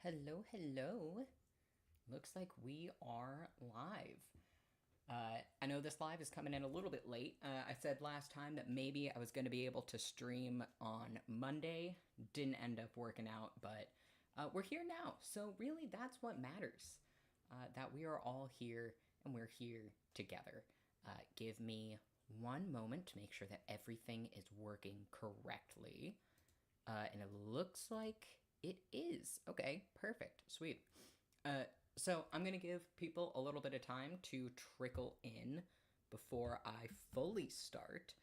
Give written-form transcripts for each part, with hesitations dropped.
Hello, hello. Looks like we are live. I know this live is coming in a little bit late. I said last time that maybe I was going to be able to stream on Monday. Didn't end up working out, but we're here now. So, really, that's what matters. That we are all here and we're here together. Give me one moment to make sure that everything is working correctly. And it looks like it is. Okay, perfect. Sweet. Uh, so I'm going to give people a little bit of time to trickle in before I fully start.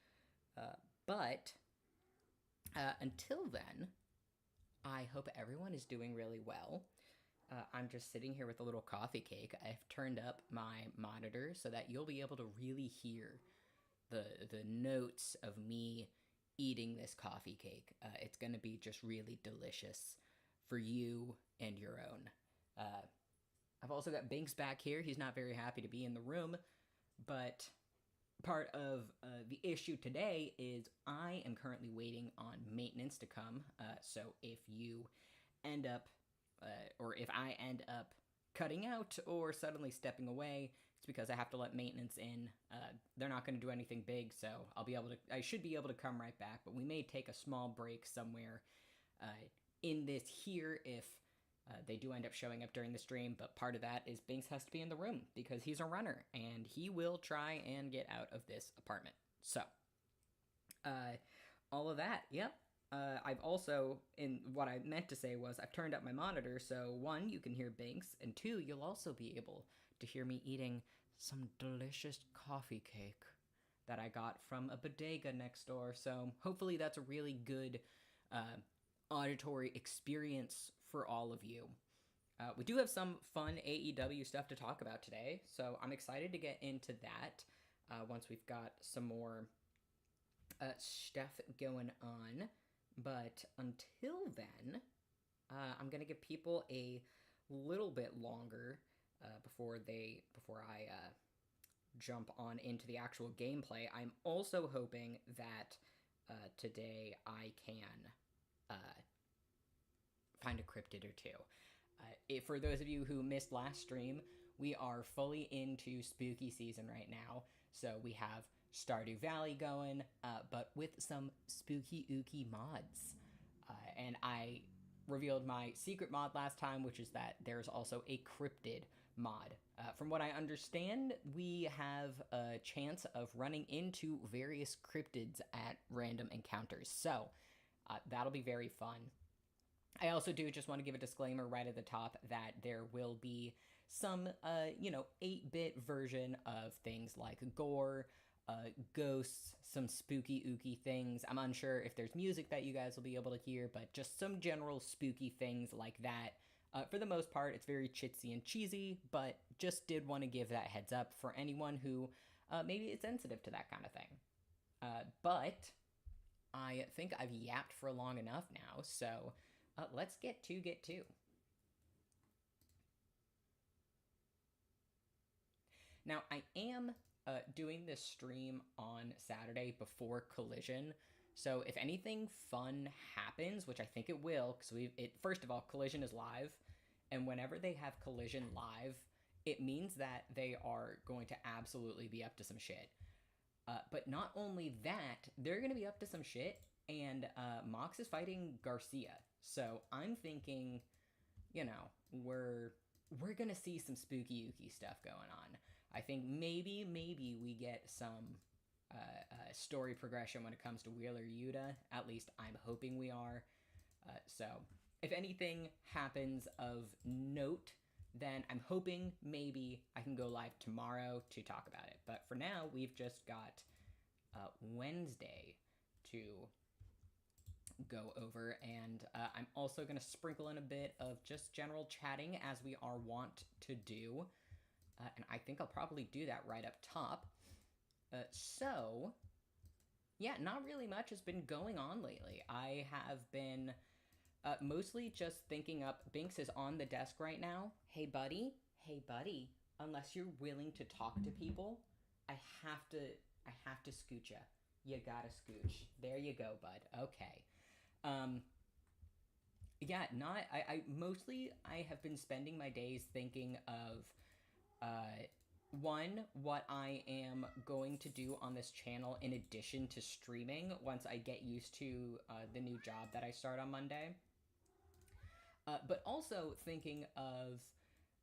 But until then, I hope everyone is doing really well. I'm just sitting here with a little coffee cake. I've turned up my monitor so that you'll be able to really hear the notes of me eating this coffee cake. It's going to be just really delicious for you and your own. I've also got Binks back here. He's not very happy to be in the room, but part of the issue today is I am currently waiting on maintenance to come. So if you end up, or if I end up cutting out or suddenly stepping away, it's because I have to let maintenance in. They're not going to do anything big, so I should be able to come right back, but we may take a small break somewhere in this here if they do end up showing up during the stream, but part of that is Binks has to be in the room because he's a runner and he will try and get out of this apartment. So, all of that, yep. I've also, in what I meant to say was, I've turned up my monitor, so one, you can hear Binks, and two, you'll also be able to hear me eating some delicious coffee cake that I got from a bodega next door. So hopefully that's a really good auditory experience for all of you. We do have some fun AEW stuff to talk about today, so I'm excited to get into that once we've got some more stuff going on. But until then, I'm gonna give people a little bit longer before I jump on into the actual gameplay. I'm also hoping that today I can find a cryptid or two. For those of you who missed last stream, we are fully into spooky season right now. So we have Stardew Valley going, but with some spooky ooky mods. And I revealed my secret mod last time, which is that there's also a cryptid mod. From what I understand, we have a chance of running into various cryptids at random encounters. So that'll be very fun. I also do just want to give a disclaimer right at the top that there will be some, 8-bit version of things like gore, ghosts, some spooky ooky things. I'm unsure if there's music that you guys will be able to hear, but just some general spooky things like that. For the most part, it's very chitsy and cheesy, but just did want to give that heads up for anyone who maybe is sensitive to that kind of thing. But I think I've yapped for long enough now, so let's get to. Now, I am doing this stream on Saturday before Collision, so if anything fun happens, which I think it will, because first of all, Collision is live, and whenever they have Collision live, it means that they are going to absolutely be up to some shit. But not only that, they're going to be up to some shit, and Mox is fighting Garcia. So I'm thinking, we're going to see some spooky ooky stuff going on. I think maybe we get some story progression when it comes to Wheeler Yuta. At least I'm hoping we are. So if anything happens of note, then I'm hoping maybe I can go live tomorrow to talk about it. But for now, we've just got Wednesday to go over, and I'm also going to sprinkle in a bit of just general chatting as we are wont to do. And I think I'll probably do that right up top. So, yeah, not really much has been going on lately. I have been mostly just thinking up. Binks is on the desk right now. Hey, buddy. Unless you're willing to talk to people, I have to scooch ya. You gotta scooch. There you go, bud. Okay. Yeah, not I mostly I have been spending my days thinking of one, what I am going to do on this channel in addition to streaming once I get used to the new job that I start on Monday. But also thinking of,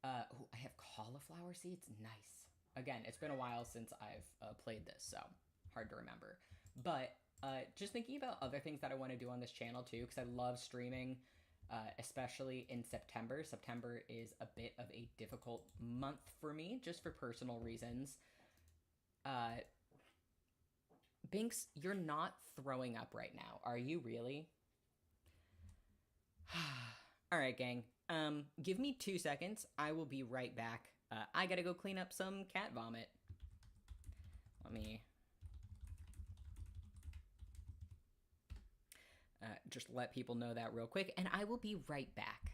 I have cauliflower seeds. Nice. Again, it's been a while since I've played this, so hard to remember. But just thinking about other things that I want to do on this channel too, because I love streaming, especially in September. September is a bit of a difficult month for me, just for personal reasons. Uh, Binks, you're not throwing up right now, are you really? All right, gang. Give me 2 seconds. I will be right back. I gotta go clean up some cat vomit. Let me just let people know that real quick, and I will be right back.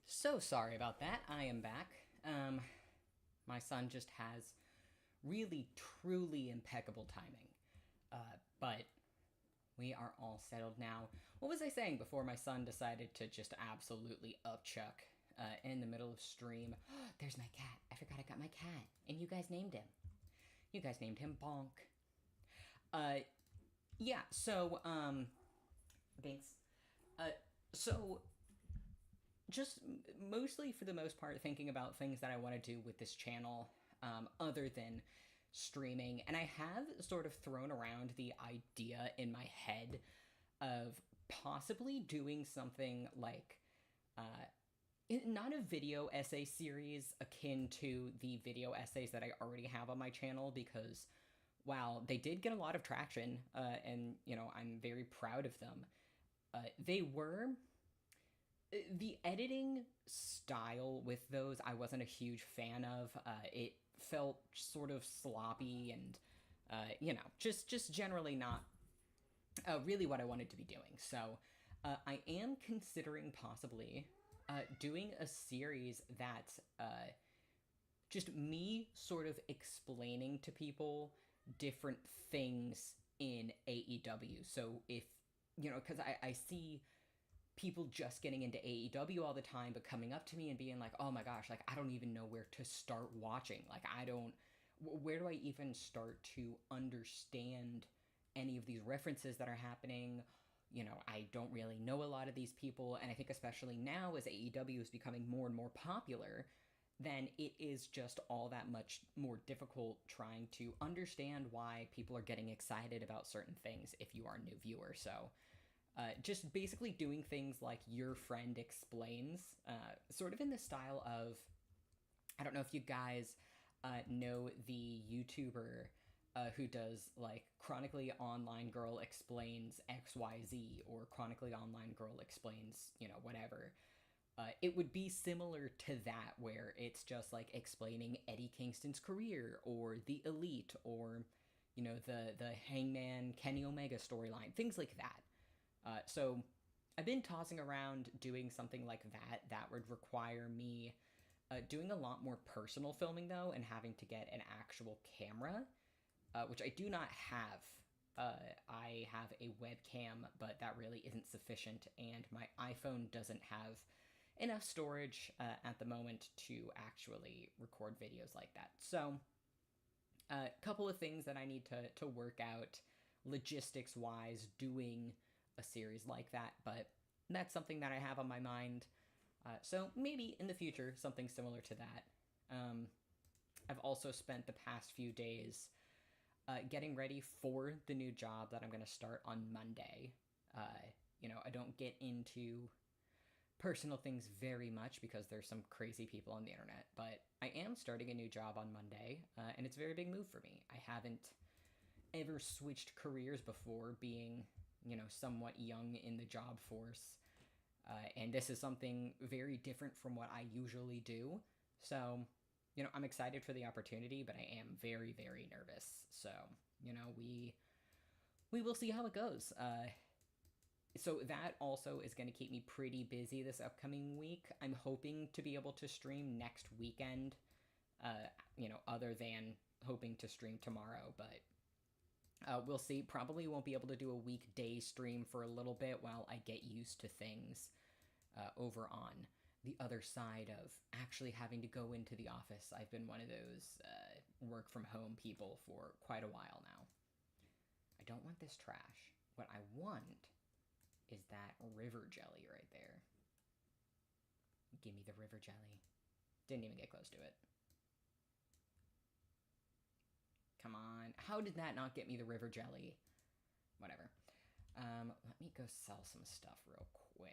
So sorry about that. I am back. My son just has really, truly impeccable timing. But We are all settled now. What was I saying before my son decided to just absolutely upchuck in the middle of stream? There's my cat. I forgot I got my cat. And you guys named him. You guys named him Bonk. Yeah, so, thanks. So, just mostly for the most part thinking about things that I want to do with this channel other than streaming. And I have sort of thrown around the idea in my head of possibly doing something like not a video essay series akin to the video essays that I already have on my channel, because while they did get a lot of traction, and I'm very proud of them, they were the editing style with those I wasn't a huge fan of. It felt sort of sloppy and just generally not really what I wanted to be doing. So I am considering possibly doing a series that's just me sort of explaining to people different things in AEW. So if, because I see people just getting into AEW all the time, but coming up to me and being like, oh my gosh, like, I don't even know where to start watching. Like, where do I even start to understand any of these references that are happening? I don't really know a lot of these people, and I think especially now as AEW is becoming more and more popular, then it is just all that much more difficult trying to understand why people are getting excited about certain things if you are a new viewer. So just basically doing things like Your Friend Explains, sort of in the style of, I don't know if you guys know the YouTuber who does like Chronically Online Girl Explains XYZ, or Chronically Online Girl Explains, whatever. It would be similar to that, where it's just like explaining Eddie Kingston's career, or the Elite, or the Hangman Kenny Omega storyline, things like that. So I've been tossing around doing something like that. That would require me doing a lot more personal filming, though, and having to get an actual camera, which I do not have. I have a webcam, but that really isn't sufficient, and my iPhone doesn't have enough storage at the moment to actually record videos like that. So a couple of things that I need to work out logistics-wise doing a series like that, but that's something that I have on my mind. So maybe in the future, something similar to that. I've also spent the past few days getting ready for the new job that I'm going to start on Monday. I don't get into personal things very much because there's some crazy people on the internet, but I am starting a new job on Monday, and it's a very big move for me. I haven't ever switched careers before, being somewhat young in the job force, and this is something very different from what I usually do. So I'm excited for the opportunity, but I am very, very nervous. So we will see how it goes. So that also is going to keep me pretty busy this upcoming week. I'm hoping to be able to stream next weekend, other than hoping to stream tomorrow, but we'll see. Probably won't be able to do a weekday stream for a little bit while I get used to things over on the other side of actually having to go into the office. I've been one of those work from home people for quite a while now. I don't want this trash. What I want is that river jelly right there. Give me the river jelly. Didn't even get close to it. Come on. How did that not get me the river jelly? Whatever. Let me go sell some stuff real quick.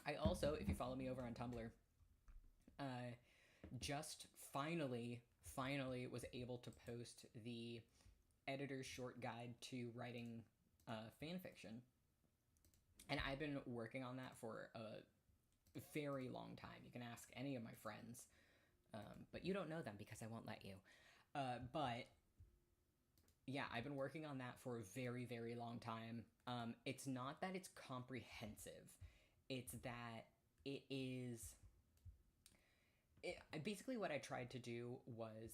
I also, if you follow me over on Tumblr, just finally was able to post the editor's short guide to writing fan fiction. And I've been working on that for a very long time. You can ask any of my friends, but you don't know them because I won't let you. But yeah, I've been working on that for a very, very long time. It's not that it's comprehensive. It's that it is... basically what I tried to do was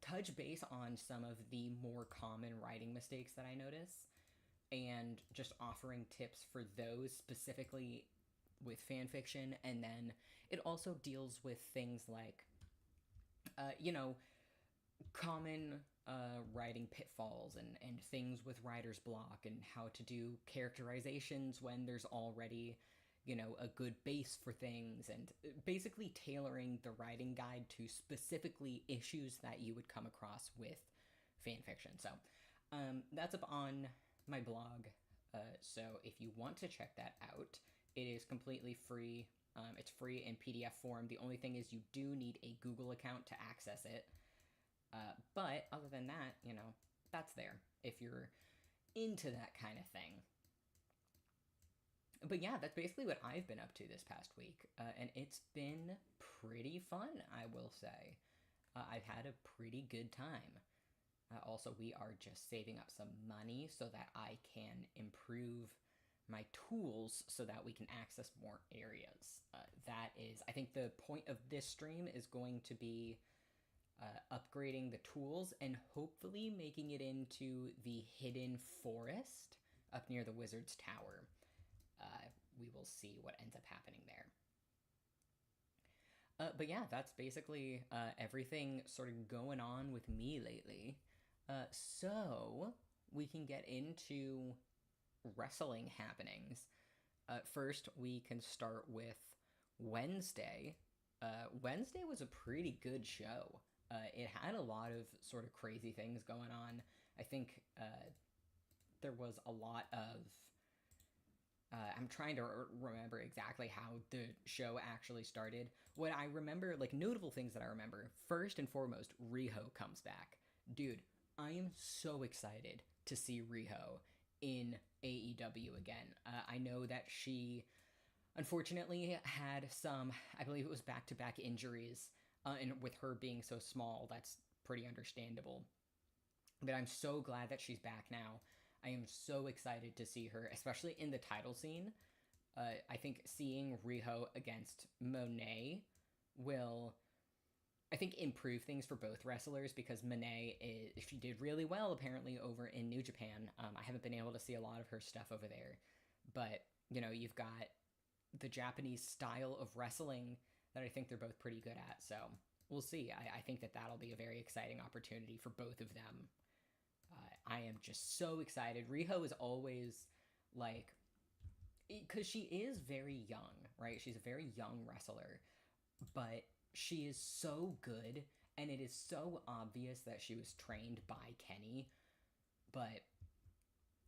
touch base on some of the more common writing mistakes that I notice and just offering tips for those specifically with fan fiction. And then it also deals with things like, you know, common writing pitfalls and things with writer's block and how to do characterizations when there's already, you know, a good base for things, and basically tailoring the writing guide to specifically issues that you would come across with fan fiction. So that's up on my blog. So if you want to check that out, it is completely free. It's free in PDF form. The only thing is you do need a Google account to access it. But other than that, you know, that's there if you're into that kind of thing. But yeah, that's basically what I've been up to this past week. And it's been pretty fun, I will say. I've had a pretty good time. Also, we are just saving up some money so that I can improve my tools so that we can access more areas. That is, I think the point of this stream is going to be upgrading the tools and hopefully making it into the hidden forest up near the wizard's tower. We will see what ends up happening there. But yeah, that's basically everything sort of going on with me lately. So we can get into wrestling happenings. First, we can start with Wednesday. Wednesday was a pretty good show. It had a lot of sort of crazy things going on. I think there was a lot of... I'm trying to remember exactly how the show actually started. What I remember, like notable things that I remember, first and foremost, Riho comes back. Dude, I am so excited to see Riho in AEW again. I know that she unfortunately had some, I believe it was back-to-back injuries, and with her being so small, that's pretty understandable. But I'm so glad that she's back now. I am so excited to see her, especially in the title scene. I think seeing Riho against Monet will, I think, improve things for both wrestlers, because Monet, she did really well apparently over in New Japan. I haven't been able to see a lot of her stuff over there. But, you know, you've got the Japanese style of wrestling that I think they're both pretty good at. So we'll see. I think that that'll be a very exciting opportunity for both of them. I am just so excited. Riho is always like, because she is very young, right? She's a very young wrestler, but she is so good, and it is so obvious that she was trained by Kenny. But,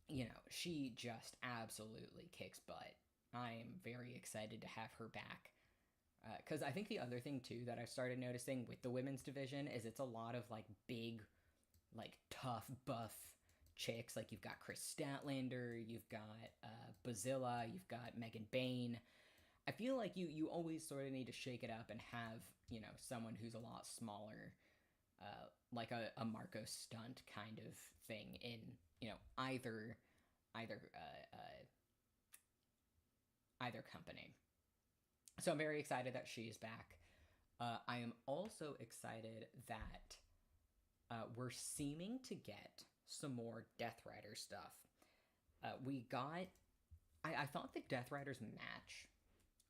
you know, she just absolutely kicks butt. I am very excited to have her back. Because I think the other thing, too, that I've started noticing with the women's division is it's a lot of, like, big, like, tough, buff chicks. Like, you've got Chris Statlander, you've got Bazilla, you've got Megan Bain. I feel like you always sort of need to shake it up and have, you know, someone who's a lot smaller, like a Marco Stunt kind of thing in, you know, either company. So I'm very excited that she is back. I am also excited that we're seeming to get some more Death Rider stuff. We got... I thought the Death Riders match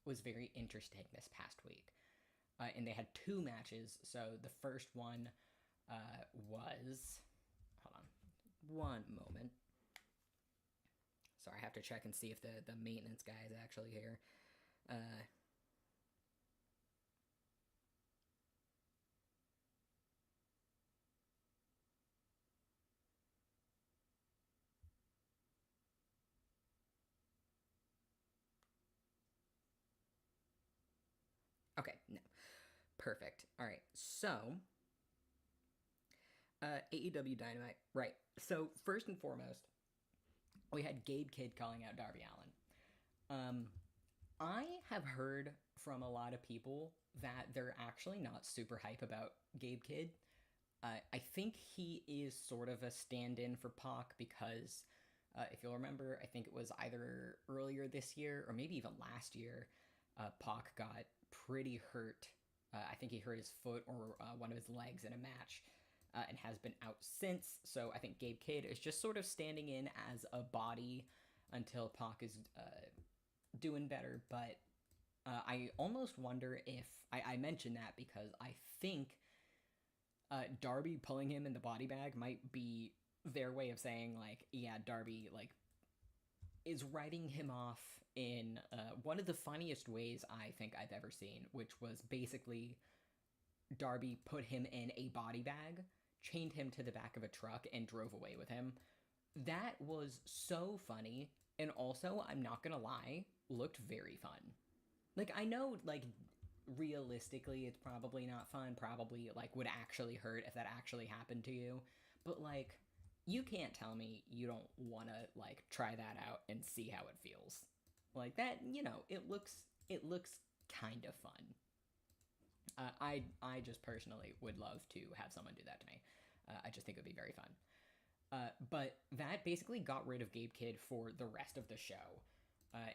was very interesting this past week. And they had two matches. So the first one was... Hold on. One moment. Sorry, I have to check and see if the maintenance guy is actually here. Okay, no. Perfect. All right, so... AEW Dynamite. Right. So, first and foremost, we had Gabe Kidd calling out Darby Allin. I have heard from a lot of people that they're actually not super hype about Gabe Kidd. I think he is sort of a stand-in for Pac because, if you'll remember, I think it was either earlier this year or maybe even last year, Pac got pretty hurt I think he hurt his foot or one of his legs in a match, and has been out since. So I think Gabe Kidd is just sort of standing in as a body until Pac is doing better. But I almost wonder if I mention that because I think Darby pulling him in the body bag might be their way of saying, like, yeah, Darby, like, is writing him off in one of the funniest ways I think I've ever seen, which was basically Darby put him in a body bag, chained him to the back of a truck, and drove away with him. That was so funny, and also, I'm not gonna lie, looked very fun. Like, I know, like, realistically, it's probably not fun, probably, like, would actually hurt if that actually happened to you, but, like, you can't tell me you don't want to, like, try that out and see how it feels. Like, that, it looks kind of fun. I just personally would love to have someone do that to me. I just think it would be very fun. But that basically got rid of Gabe Kidd for the rest of the show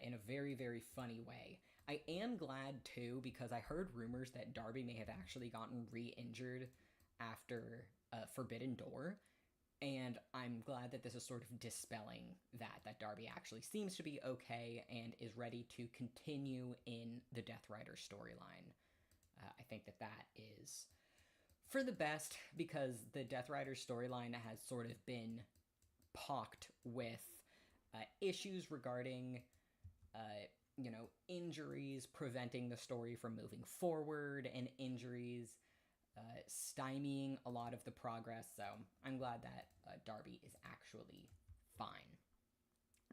in a very, very funny way. I am glad, too, because I heard rumors that Darby may have actually gotten re-injured after Forbidden Door, and I'm glad that this is sort of dispelling that Darby actually seems to be okay and is ready to continue in the Death Rider storyline. I think that is for the best because the Death Rider storyline has sort of been pocked with issues regarding, injuries preventing the story from moving forward and injuries stymieing a lot of the progress. So I'm glad that Darby is actually fine.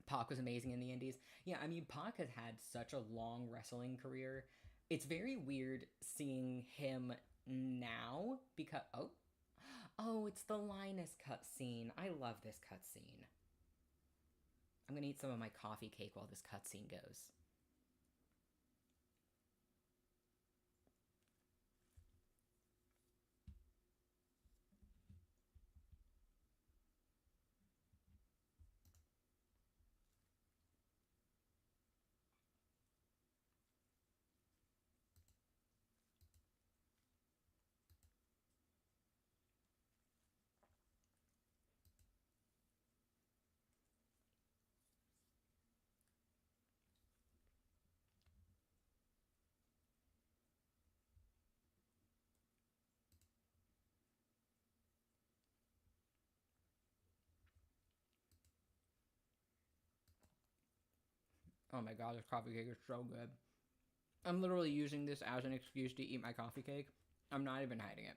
Pac was amazing in the Indies. Yeah, I mean, Pac has had such a long wrestling career. It's very weird seeing him now because oh, it's the Linus cutscene. I love this cutscene. I'm gonna eat some of my coffee cake while this cutscene goes. Oh my god, this coffee cake is so good. I'm literally using this as an excuse to eat my coffee cake. I'm not even hiding it.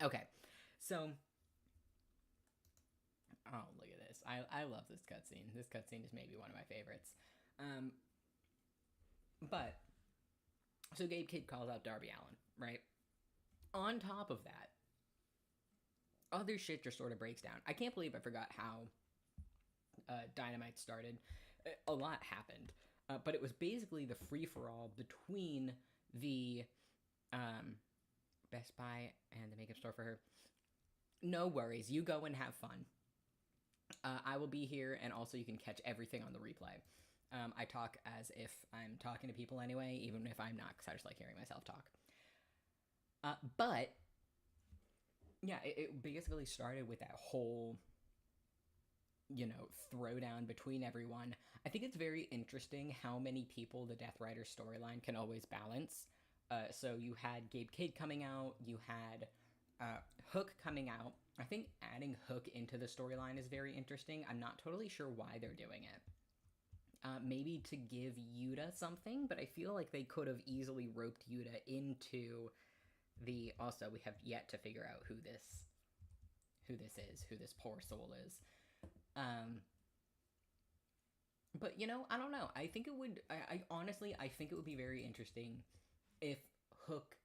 Okay, so oh, look at this. I love this cutscene. This cutscene is maybe one of my favorites. Um, but so Gabe Kidd calls out Darby Allin, right? On top of that, other shit just sort of breaks down. I can't believe I forgot how Dynamite started. A lot happened, but it was basically the free for all between the Best Buy and the makeup store for her. No worries, you go and have fun. I will be here, and also you can catch everything on the replay. I talk as if I'm talking to people anyway, even if I'm not, because I just like hearing myself talk. But yeah, it basically started with that whole, throwdown between everyone. I think it's very interesting how many people the Death Rider storyline can always balance. So you had Gabe Kidd coming out, you had Hook coming out. I think adding Hook into the storyline is very interesting. I'm not totally sure why they're doing it. Maybe to give Yuta something, but I feel like they could have easily roped Yuta into the. Also, we have yet to figure out who who this is, who this poor soul is. Um, but I don't know. I think it would. I honestly, I think it would be very interesting if Hook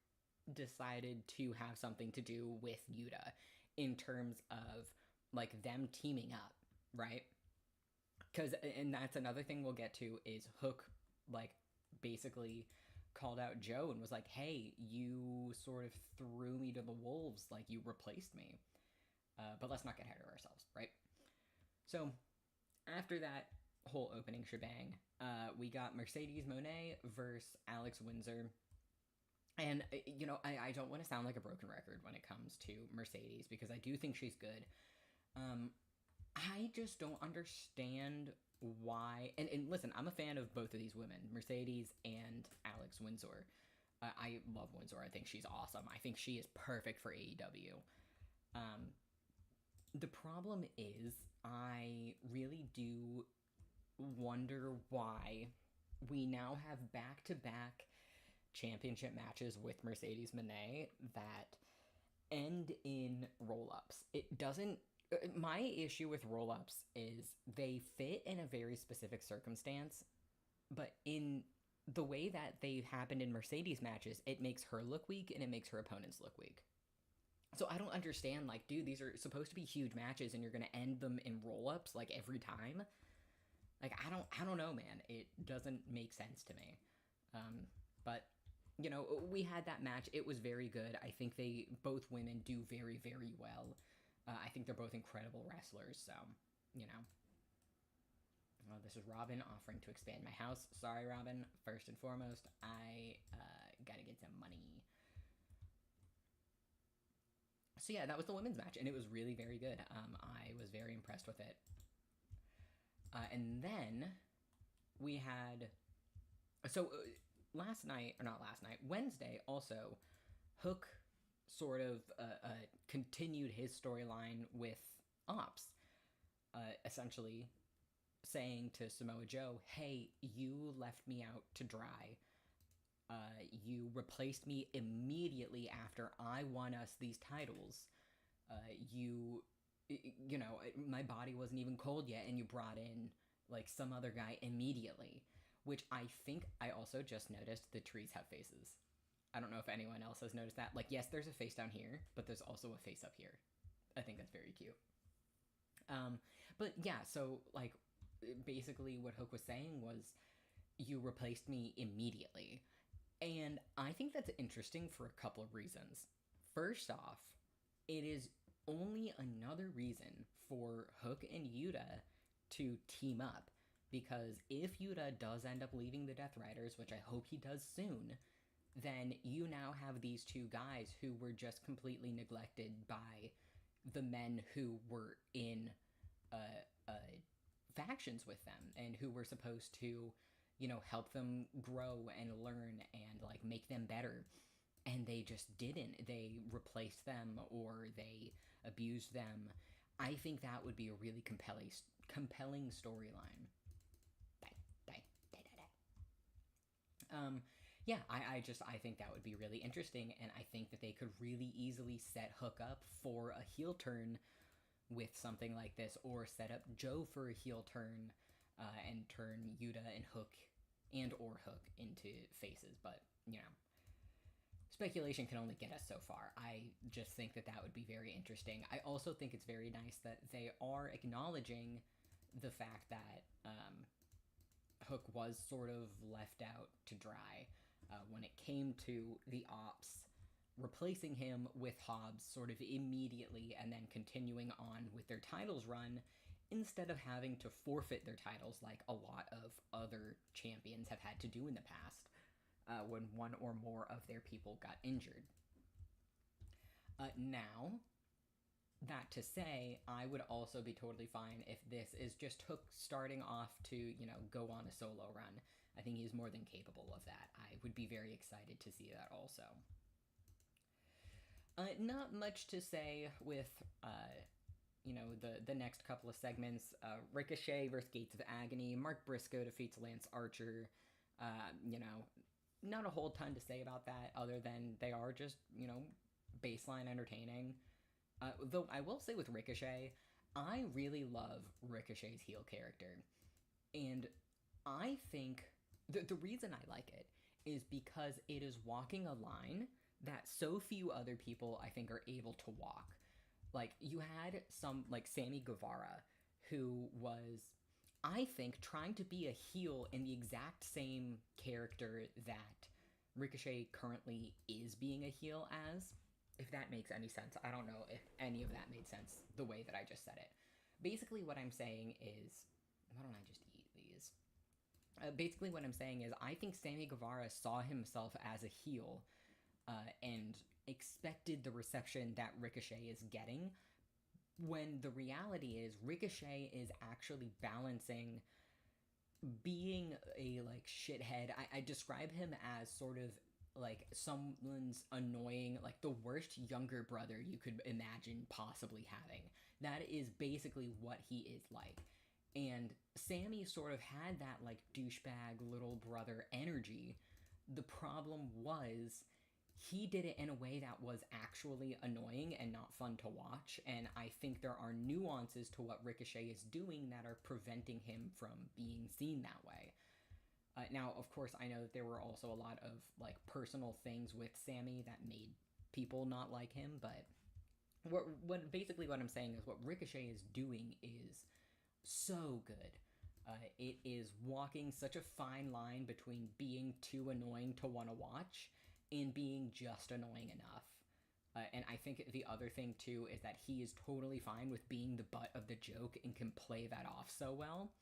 decided to have something to do with Yuta in terms of like them teaming up, right? Because and that's another thing we'll get to is Hook like basically called out Joe and was like, "Hey, you sort of threw me to the wolves, like you replaced me." But let's not get ahead of ourselves, right? So after that whole opening shebang, we got Mercedes Monet versus Alex Windsor. And, I don't want to sound like a broken record when it comes to Mercedes because I do think she's good. I just don't understand why. And listen, I'm a fan of both of these women, Mercedes and Alex Windsor. I love Windsor. I think she's awesome. I think she is perfect for AEW. Um, the problem is, I really do wonder why we now have back to back championship matches with Mercedes Monet that end in roll ups. It doesn't. My issue with roll ups is they fit in a very specific circumstance, but in the way that they happened in Mercedes matches, it makes her look weak and it makes her opponents look weak. So I don't understand, like, dude, these are supposed to be huge matches and you're gonna end them in roll ups like every time. Like I don't know, man. It doesn't make sense to me. But we had that match. It was very good. I think they both women do very, very well. I think they're both incredible wrestlers. So, well, this is Robin offering to expand my house. Sorry, Robin. First and foremost, I gotta get some money. So yeah, that was the women's match, and it was really very good. I was very impressed with it. And then we had last night, or not last night, Wednesday also, Hook sort of continued his storyline with Ops, essentially saying to Samoa Joe, "Hey, you left me out to dry. You replaced me immediately after I won us these titles. My body wasn't even cold yet, and you brought in like some other guy immediately." Which I think I also just noticed the trees have faces. I don't know if anyone else has noticed that. Like, yes, there's a face down here, but there's also a face up here. I think that's very cute. But yeah, so like basically what Hook was saying was, you replaced me immediately. And I think that's interesting for a couple of reasons. First off, it is only another reason for Hook and Yuta to team up. Because if Yuta does end up leaving the Death Riders, which I hope he does soon, then you now have these two guys who were just completely neglected by the men who were in factions with them and who were supposed to, help them grow and learn and like make them better. And they just didn't. They replaced them or they abused them. I think that would be a really compelling storyline. Yeah, I think that would be really interesting, and I think that they could really easily set Hook up for a heel turn with something like this, or set up Joe for a heel turn, and turn Yuta and Hook into faces. But speculation can only get us so far. I just think that would be very interesting. I also think it's very nice that they are acknowledging the fact that Hook was sort of left out to dry when it came to the Ops, replacing him with Hobbs sort of immediately and then continuing on with their titles run instead of having to forfeit their titles like a lot of other champions have had to do in the past when one or more of their people got injured. Now, that to say, I would also be totally fine if this is just Hook starting off to, go on a solo run. I think he's more than capable of that. I would be very excited to see that also. Not much to say with, the next couple of segments. Ricochet versus Gates of Agony. Mark Briscoe defeats Lance Archer. Not a whole ton to say about that other than they are just, baseline entertaining. Though I will say with Ricochet, I really love Ricochet's heel character. And I think the reason I like it is because it is walking a line that so few other people I think are able to walk. Like, you had some, like, Sammy Guevara, who was, I think, trying to be a heel in the exact same character that Ricochet currently is being a heel as. If that makes any sense. I don't know if any of that made sense the way that I just said it. Basically, what I'm saying is, why don't I just eat these? Basically, what I'm saying is, I think Sammy Guevara saw himself as a heel and expected the reception that Ricochet is getting, when the reality is Ricochet is actually balancing being a like shithead. I describe him as sort of like someone's annoying, like the worst younger brother you could imagine possibly having. That is basically what he is like. And Sammy sort of had that like douchebag little brother energy. The problem was he did it in a way that was actually annoying and not fun to watch. And I think there are nuances to what Ricochet is doing that are preventing him from being seen that way. Now, of course, I know that there were also a lot of like personal things with Sammy that made people not like him, but what I'm saying is what Ricochet is doing is so good. It is walking such a fine line between being too annoying to want to watch and being just annoying enough. And I think the other thing too is that he is totally fine with being the butt of the joke and can play that off so well.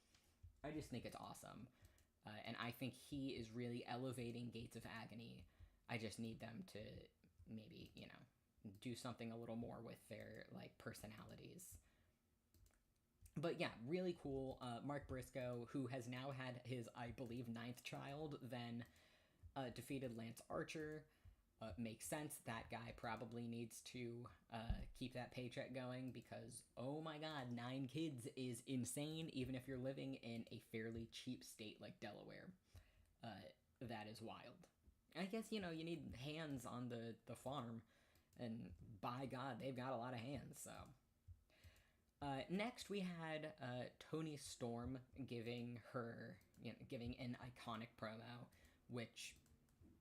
I just think it's awesome. And I think he is really elevating Gates of Agony. I just need them to maybe, do something a little more with their like personalities. But yeah, really cool. Mark Briscoe, who has now had his, I believe, ninth child, then defeated Lance Archer. Makes sense. That guy probably needs to keep that paycheck going because, oh my god, 9 kids is insane, even if you're living in a fairly cheap state like Delaware. That is wild. I guess, you need hands on the farm, and by god, they've got a lot of hands, so... Next, we had Toni Storm giving an iconic promo, which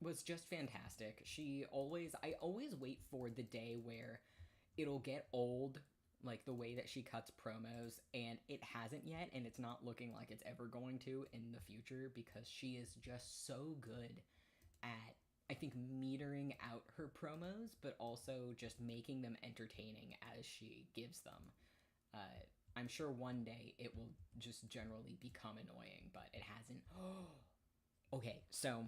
was just fantastic. I always wait for the day where it'll get old, like the way that she cuts promos, and it hasn't yet, and it's not looking like it's ever going to in the future, because she is just so good at, I think, metering out her promos, but also just making them entertaining as she gives them. I'm sure one day it will just generally become annoying, but it hasn't. Okay, so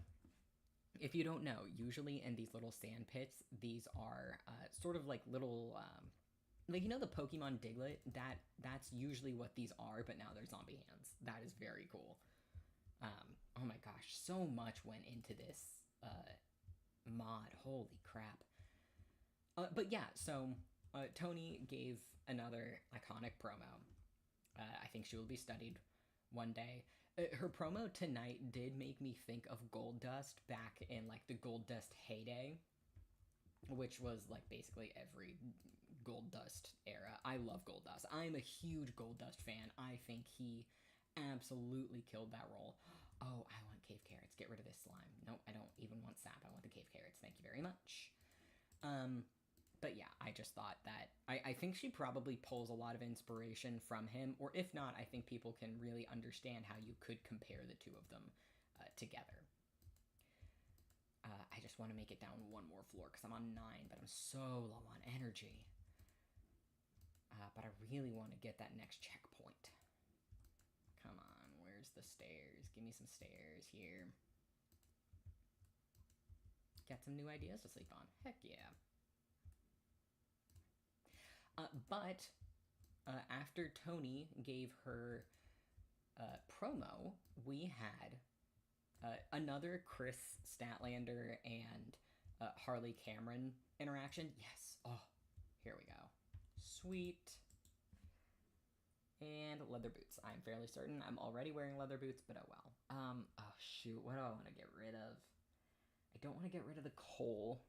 if you don't know, usually in these little sand pits, these are sort of like little, like, the Pokemon Diglett? That's usually what these are, but now they're zombie hands. That is very cool. Oh my gosh, so much went into this mod. Holy crap. But yeah, so Toni gave another iconic promo. I think she will be studied one day. Her promo tonight did make me think of Goldust back in like the Goldust heyday, which was like basically every Goldust era. I love Goldust. I'm a huge Goldust fan. I think he absolutely killed that role. Oh, I want cave carrots. Get rid of this slime. Nope, I don't even want sap. I want the cave carrots. Thank you very much. But yeah, I just thought that I think she probably pulls a lot of inspiration from him, or if not, I think people can really understand how you could compare the two of them together. I just want to make it down one more floor because I'm on 9, but I'm so low on energy. But I really want to get that next checkpoint. Come on, where's the stairs? Give me some stairs here. Got some new ideas to sleep on. Heck yeah. But after Toni gave her promo, we had another Chris Statlander and Harley Cameron interaction. Yes. Oh, here we go. Sweet. And leather boots. I'm fairly certain I'm already wearing leather boots, but oh well. Oh shoot, what do I want to get rid of? I don't want to get rid of the coal,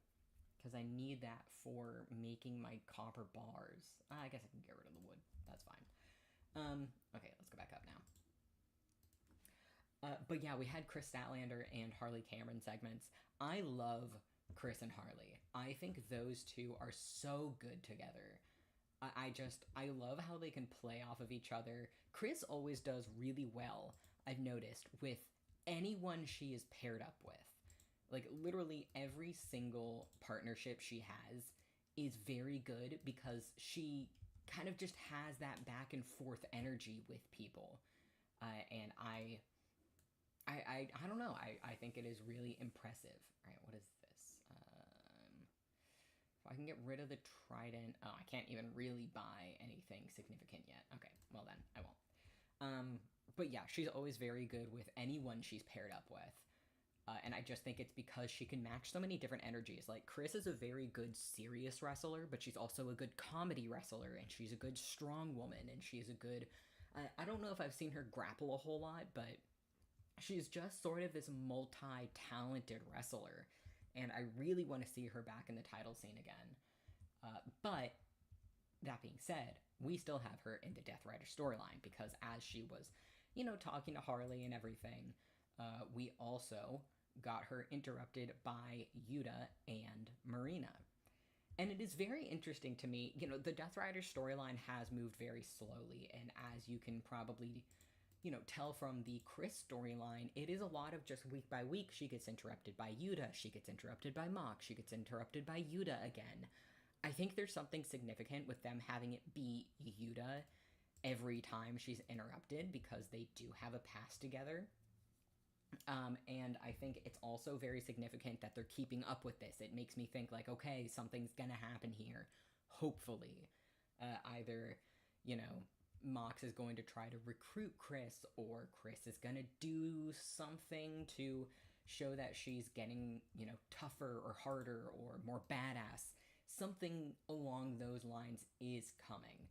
because I need that for making my copper bars. I guess I can get rid of the wood. That's fine. Okay, let's go back up now. But yeah, we had Chris Statlander and Harley Cameron segments. I love Chris and Harley. I think those two are so good together. I love how they can play off of each other. Chris always does really well, I've noticed, with anyone she is paired up with. Like, literally every single partnership she has is very good because she kind of just has that back and forth energy with people. And I don't know. I think it is really impressive. All right, what is this? If I can get rid of the trident. Oh, I can't even really buy anything significant yet. Okay, well then, I won't. But yeah, she's always very good with anyone she's paired up with. And I just think it's because she can match so many different energies. Like, Chris is a very good serious wrestler, but she's also a good comedy wrestler, and she's a good strong woman, and she's a good... I don't know if I've seen her grapple a whole lot, but she's just sort of this multi-talented wrestler, and I really want to see her back in the title scene again. But, that being said, we still have her in the Death Rider storyline, because as she was, talking to Harley and everything, we also got her interrupted by Yuta and Marina. And it is very interesting to me, the Death Rider storyline has moved very slowly, and as you can probably, tell from the Chris storyline, it is a lot of just week by week, she gets interrupted by Yuta, she gets interrupted by Mock, she gets interrupted by Yuta again. I think there's something significant with them having it be Yuta every time she's interrupted, because they do have a past together. And I think it's also very significant that they're keeping up with this. It makes me think, like, okay, something's gonna happen here. Hopefully. Either, Mox is going to try to recruit Chris, or Chris is gonna do something to show that she's getting, tougher or harder or more badass. Something along those lines is coming.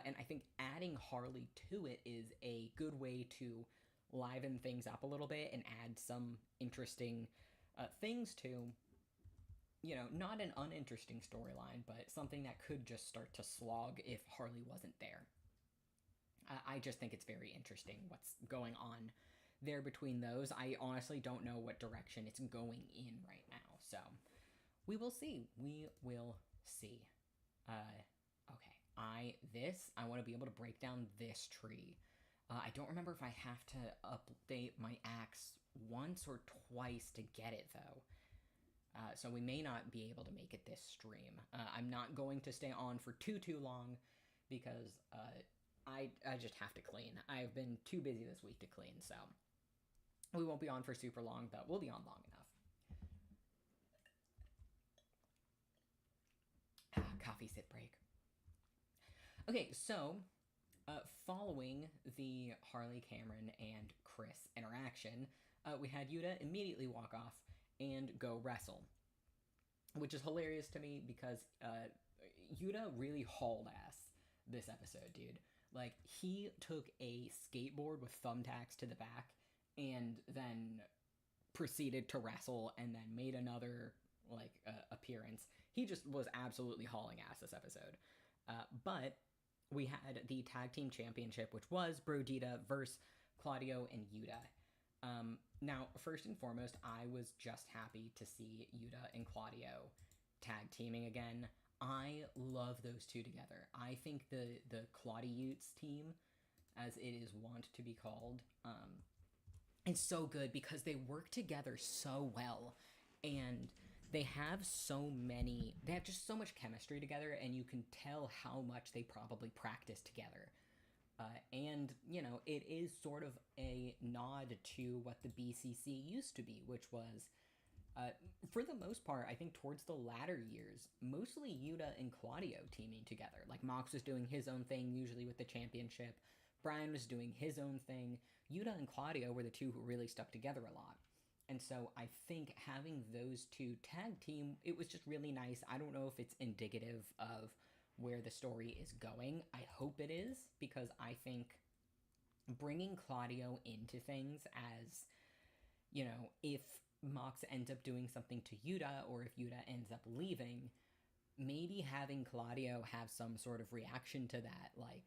And I think adding Harley to it is a good way to liven things up a little bit and add some interesting things to, not an uninteresting storyline, but something that could just start to slog if Harley wasn't there. I just think it's very interesting what's going on there between those. I honestly don't know what direction it's going in right now, so we will see. We will see. Okay, I want to be able to break down this tree. I don't remember if I have to update my axe once or twice to get it, though. So we may not be able to make it this stream. I'm not going to stay on for too long, because I just have to clean. I've been too busy this week to clean, so we won't be on for super long, but we'll be on long enough. Coffee sit break. Okay, so... following the Harley Cameron and Chris interaction, we had Yuta immediately walk off and go wrestle, which is hilarious to me because Yuta really hauled ass this episode, dude. Like, he took a skateboard with thumbtacks to the back and then proceeded to wrestle and then made another, appearance. He just was absolutely hauling ass this episode. But we had the tag team championship, which was Brodita versus Claudio and Yuta. Now, first and foremost, I was just happy to see Yuta and Claudio tag teaming again. I love those two together. I think the Claudiutes team, as it is wont to be called, is so good because they work together so well, and they have just so much chemistry together, and you can tell how much they probably practice together. And, it is sort of a nod to what the BCC used to be, which was, for the most part, I think towards the latter years, mostly Yuta and Claudio teaming together. Like, Mox was doing his own thing, usually with the championship. Brian was doing his own thing. Yuta and Claudio were the two who really stuck together a lot. And so I think having those two tag team, it was just really nice. I don't know if it's indicative of where the story is going. I hope it is, because I think bringing Claudio into things as, if Mox ends up doing something to Yuta, or if Yuta ends up leaving, maybe having Claudio have some sort of reaction to that, like,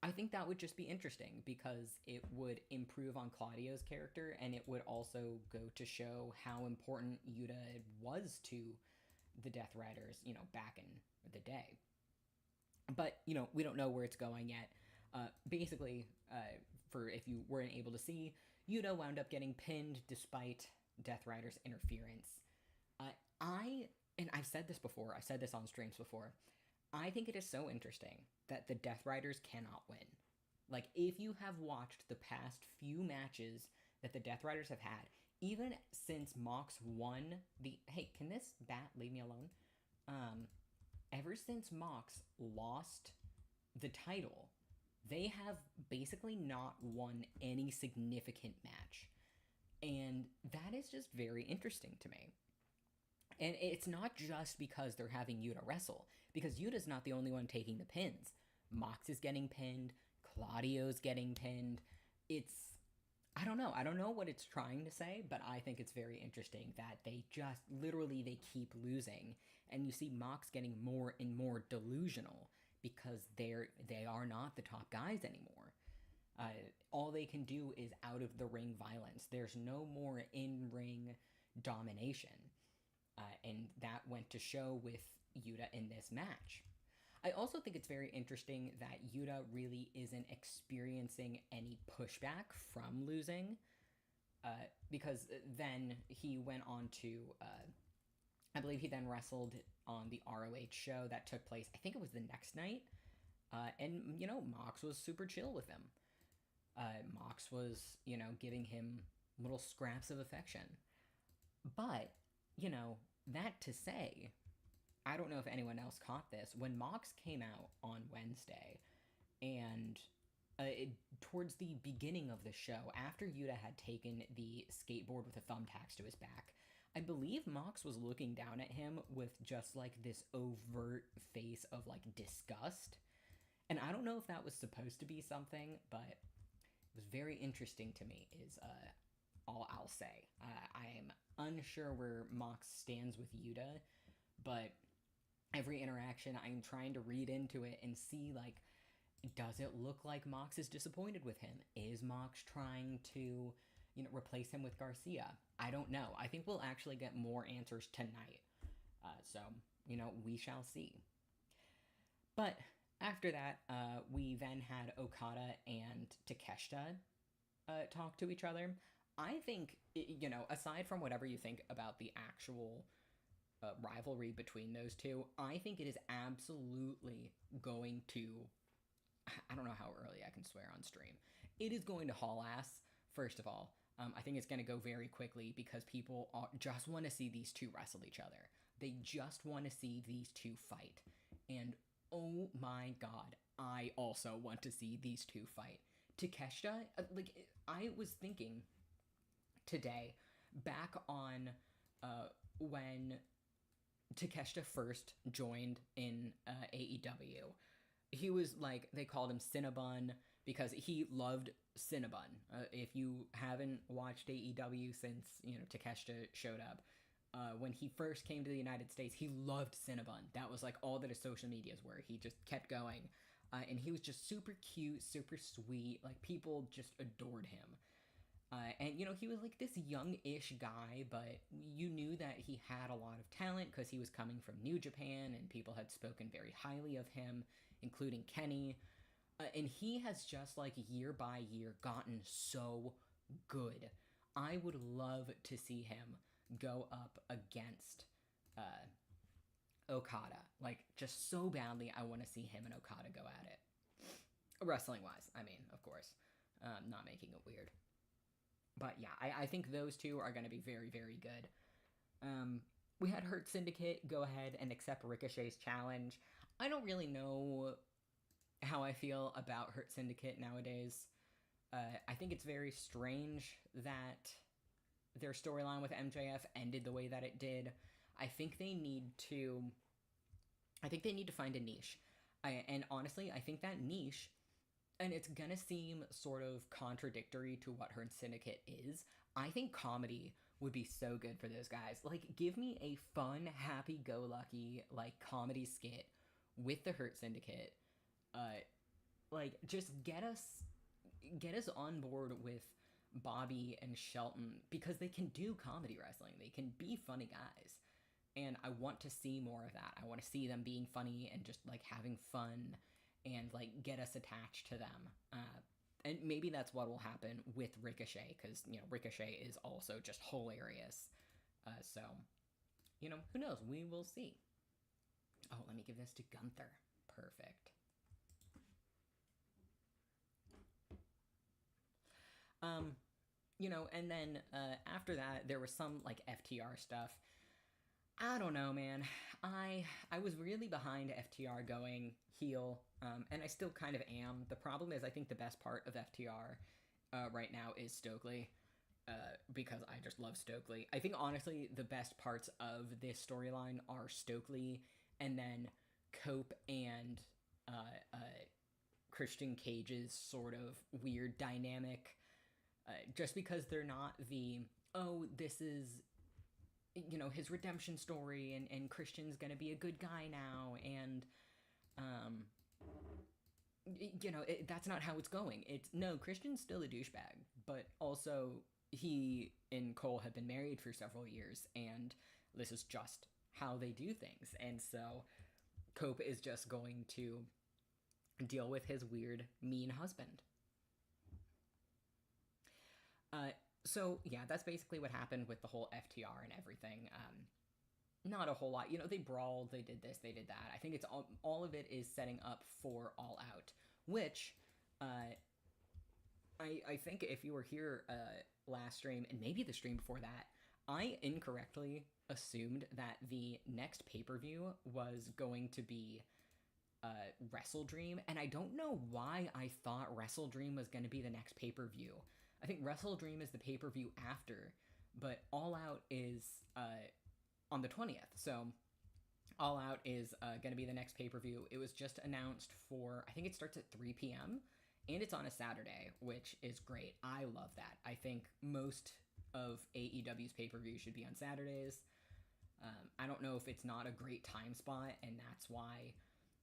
I think that would just be interesting because it would improve on Claudio's character, and it would also go to show how important Yuta was to the Death Riders, back in the day. But, we don't know where it's going yet. Basically, for if you weren't able to see, Yuta wound up getting pinned despite Death Rider's interference. And I've said this before, I've said this on streams before, I think it is so interesting that the Death Riders cannot win. Like, if you have watched the past few matches that the Death Riders have had, even since Mox won the... Hey, can this bat leave me alone? Ever since Mox lost the title, they have basically not won any significant match. And that is just very interesting to me. And it's not just because they're having Yuta wrestle, because Yuta's not the only one taking the pins. Mox is getting pinned, Claudio's getting pinned. I don't know what it's trying to say, but I think it's very interesting that they just, literally, they keep losing. And you see Mox getting more and more delusional because they are not the top guys anymore. All they can do is out of the ring violence. There's no more in-ring domination. And that went to show with Yuta in this match. I also think it's very interesting that Yuta really isn't experiencing any pushback from losing, because then he went on to, I believe he then wrestled on the ROH show that took place, I think it was the next night, and, Mox was super chill with him. Mox was, giving him little scraps of affection. But, that to say, I don't know if anyone else caught this, when Mox came out on Wednesday, and towards the beginning of the show, after Yuta had taken the skateboard with the thumbtacks to his back, I believe Mox was looking down at him with just, like, this overt face of, like, disgust. And I don't know if that was supposed to be something, but it was very interesting to me, is all I'll say. I am unsure where Mox stands with Yuta, but every interaction I'm trying to read into it and see, like, does it look like Mox is disappointed with him? Is Mox trying to, replace him with Garcia? I don't know. I think we'll actually get more answers tonight. So, we shall see. But after that, we then had Okada and Takeshita talk to each other. I think, aside from whatever you think about the actual rivalry between those two, I think it is absolutely going to... I don't know how early I can swear on stream. It is going to haul ass, first of all. I think it's going to go very quickly because people just want to see these two wrestle each other. They just want to see these two fight. And oh my god, I also want to see these two fight. Takeshita, I was thinking today, back on when Takeshita first joined in AEW, he was like, they called him Cinnabon because he loved Cinnabon. If you haven't watched AEW since, Takeshita showed up, when he first came to the United States, he loved Cinnabon. That was like all that his social medias were. He just kept going. And he was just super cute, super sweet. Like, people just adored him. And, he was like this young-ish guy, but you knew that he had a lot of talent because he was coming from New Japan and people had spoken very highly of him, including Kenny. And he has just, like, year by year gotten so good. I would love to see him go up against Okada. Like, just so badly, I want to see him and Okada go at it. Wrestling-wise, I mean, of course. Not making it weird. But yeah, I think those two are going to be very, very good. We had Hurt Syndicate go ahead and accept Ricochet's challenge. I don't really know how I feel about Hurt Syndicate nowadays. I think it's very strange that their storyline with MJF ended the way that it did. I think they need to find a niche. And honestly, I think that niche, and it's gonna seem sort of contradictory to what Hurt Syndicate is, I think comedy would be so good for those guys. Like, give me a fun, happy-go-lucky, like, comedy skit with the Hurt Syndicate. Like, just get us on board with Bobby and Shelton, because they can do comedy wrestling. They can be funny guys. And I want to see more of that. I want to see them being funny and just like having fun and like get us attached to them. And maybe that's what will happen with Ricochet, because, you know, Ricochet is also just hilarious. So, you know, who knows? We will see. Oh, let me give this to Gunther. Perfect. You know, and then after that, there was some like FTR stuff. I don't know, man. I was really behind FTR going heel, and I still kind of am. The problem is, I think the best part of FTR right now is Stokely, because I just love Stokely. I think, honestly, the best parts of this storyline are Stokely, and then Cope and Christian Cage's sort of weird dynamic, just because they're not the, oh, this is, you know, his redemption story, and Christian's gonna be a good guy now, and you know, that's not how it's going. It's, no, Christian's still a douchebag, but also he and Cole have been married for several years, and this is just how they do things. And so Cope is just going to deal with his weird, mean husband. So yeah, that's basically what happened with the whole FTR and everything. Not a whole lot. You know, they brawled, they did this, they did that. I think it's all of it is setting up for All Out, which I think if you were here last stream, and maybe the stream before that, I incorrectly assumed that the next pay-per-view was going to be Wrestle Dream, and I don't know why I thought Wrestle Dream was going to be the next pay-per-view. I think Wrestle Dream is the pay-per-view after, but All Out is on the 20th. So All Out is going to be the next pay-per-view. It was just announced for, I think it starts at 3 p.m., and it's on a Saturday, which is great. I love that. I think most of AEW's pay-per-view should be on Saturdays. I don't know if it's not a great time spot, and that's why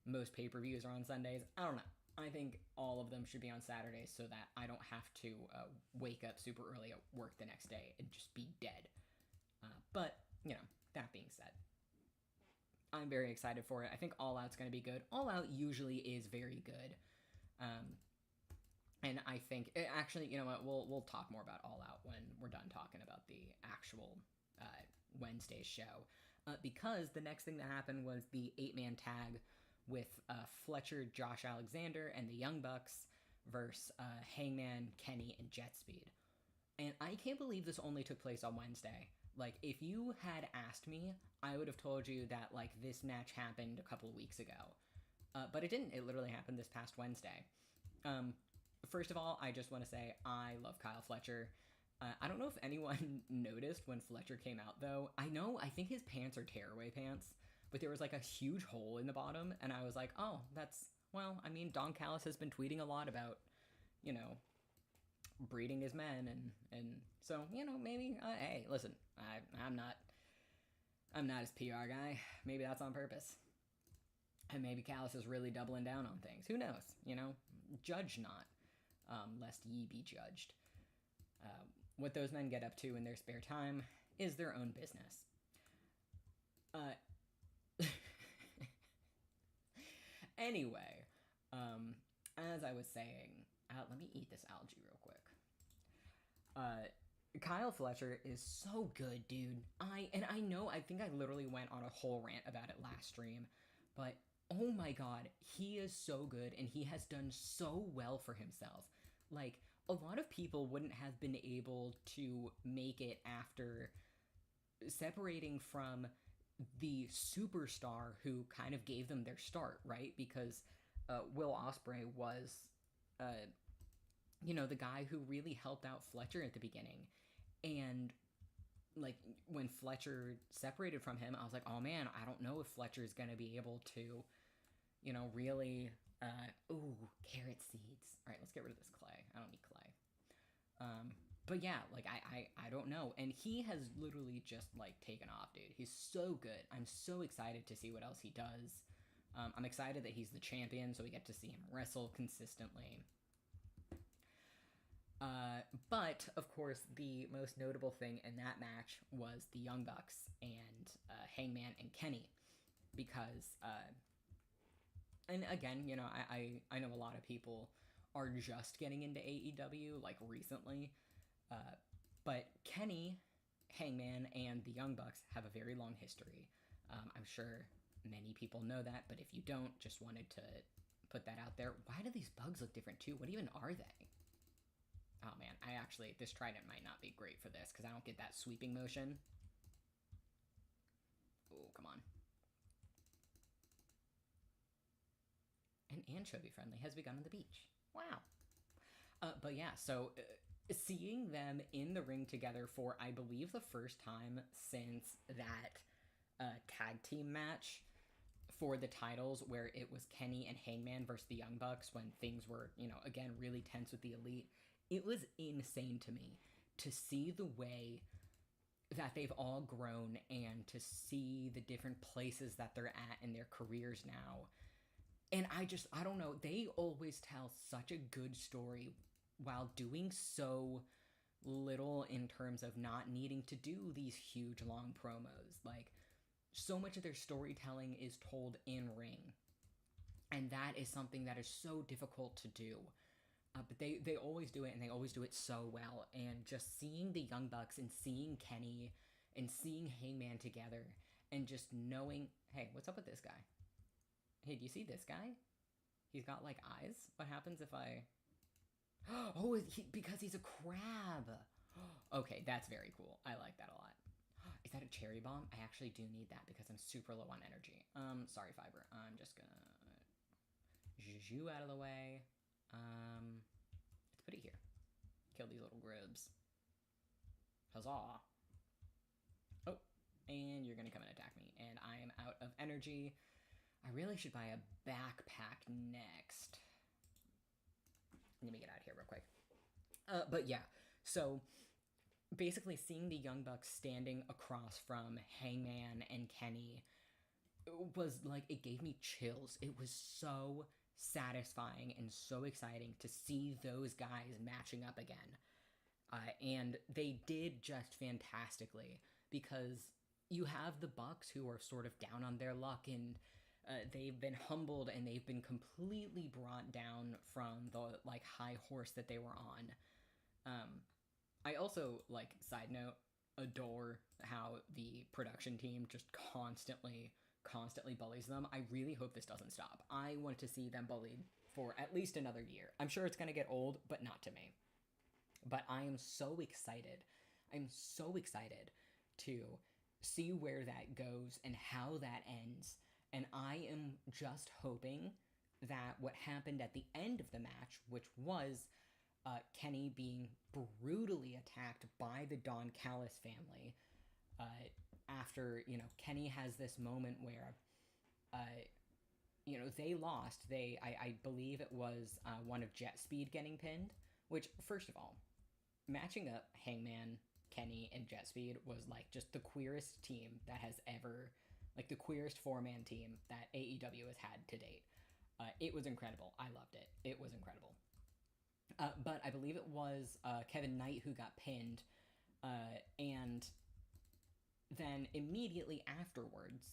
most pay-per-views are on Sundays. I don't know. I think all of them should be on Saturdays so that I don't have to wake up super early at work the next day and just be dead. But, you know, that being said, I'm very excited for it. I think All Out's going to be good. All Out usually is very good. And I think, actually, you know what, we'll talk more about All Out when we're done talking about the actual Wednesday show. Because the next thing that happened was the 8-man tag with Fletcher, Josh Alexander, and the Young Bucks versus Hangman, Kenny, and Jet Speed. And I can't believe this only took place on Wednesday. Like, if you had asked me, I would have told you that, like, this match happened a couple of weeks ago. But it didn't. It literally happened this past Wednesday. First of all, I just want to say I love Kyle Fletcher. I don't know if anyone noticed when Fletcher came out, though. I think his pants are tearaway pants, but there was like a huge hole in the bottom, and I was like, oh, that's, well, I mean, Don Callis has been tweeting a lot about, you know, breeding his men, and so, you know, maybe, hey, listen, I'm not his PR guy. Maybe that's on purpose. And maybe Callis is really doubling down on things. Who knows, you know? Judge not, lest ye be judged. What those men get up to in their spare time is their own business. Anyway, as I was saying, let me eat this algae real quick. Kyle Fletcher is so good, dude. I think I literally went on a whole rant about it last stream, but oh my god, he is so good, and he has done so well for himself. Like, a lot of people wouldn't have been able to make it after separating from the superstar who kind of gave them their start, right? Because Will Ospreay was, you know, the guy who really helped out Fletcher at the beginning. And, like, when Fletcher separated from him, I was like, oh man, I don't know if Fletcher's gonna be able to, you know, really, ooh, carrot seeds. All right, let's get rid of this clay. I don't need clay. but yeah, like I don't know. And he has literally just like taken off, dude. He's so good. I'm so excited to see what else he does. I'm excited that he's the champion, so we get to see him wrestle consistently. But of course, the most notable thing in that match was the Young Bucks and Hangman and Kenny, because and again, you know, I know a lot of people are just getting into AEW like recently, uh, but Kenny, Hangman, and the Young Bucks have a very long history. I'm sure many people know that, but if you don't, just wanted to put that out there. Why do these bugs look different too? What even are they? Oh man, this trident might not be great for this because I don't get that sweeping motion. Oh, come on. An anchovy friendly has begun on the beach. Wow. But yeah, so seeing them in the ring together for, I believe, the first time since that tag team match for the titles, where it was Kenny and Hangman versus the Young Bucks when things were, you know, again, really tense with the Elite. It was insane to me to see the way that they've all grown and to see the different places that they're at in their careers now. And I don't know, they always tell such a good story while doing so little in terms of not needing to do these huge long promos. Like, so much of their storytelling is told in ring. And that is something that is so difficult to do. But they always do it, and they always do it so well. And just seeing the Young Bucks and seeing Kenny and seeing Hangman together and just knowing, hey, what's up with this guy? Hey, do you see this guy? He's got like eyes. What happens if I... Oh, because he's a crab. Okay, that's very cool. I like that a lot. Is that a cherry bomb? I actually do need that because I'm super low on energy. Sorry, Fiber. I'm just gonna... Juju out of the way. Let's put it here. Kill these little grubs. Huzzah. Oh, and you're gonna come and attack me. And I am out of energy. I really should buy a backpack next. Let me get out of here real quick. But yeah, so basically seeing the Young Bucks standing across from Hangman and Kenny was like, it gave me chills. It was so satisfying and so exciting to see those guys matching up again. And they did just fantastically, because you have the Bucks who are sort of down on their luck, and they've been humbled and they've been completely brought down from the like high horse that they were on. I also, like, side note, adore how the production team just constantly bullies them. I really hope this doesn't stop. I want to see them bullied for at least another year. I'm sure it's going to get old, but not to me. But I am so excited. I'm so excited to see where that goes and how that ends. And I am just hoping that what happened at the end of the match, which was Kenny being brutally attacked by the Don Callis family, after, you know, Kenny has this moment where, you know, they lost. I believe it was one of Jet Speed getting pinned, which, first of all, matching up Hangman, Kenny, and Jet Speed was like just the queerest team that has ever, like the queerest four-man team that AEW has had to date. It was incredible. I loved it. It was incredible. But I believe it was Kevin Knight who got pinned, and then immediately afterwards,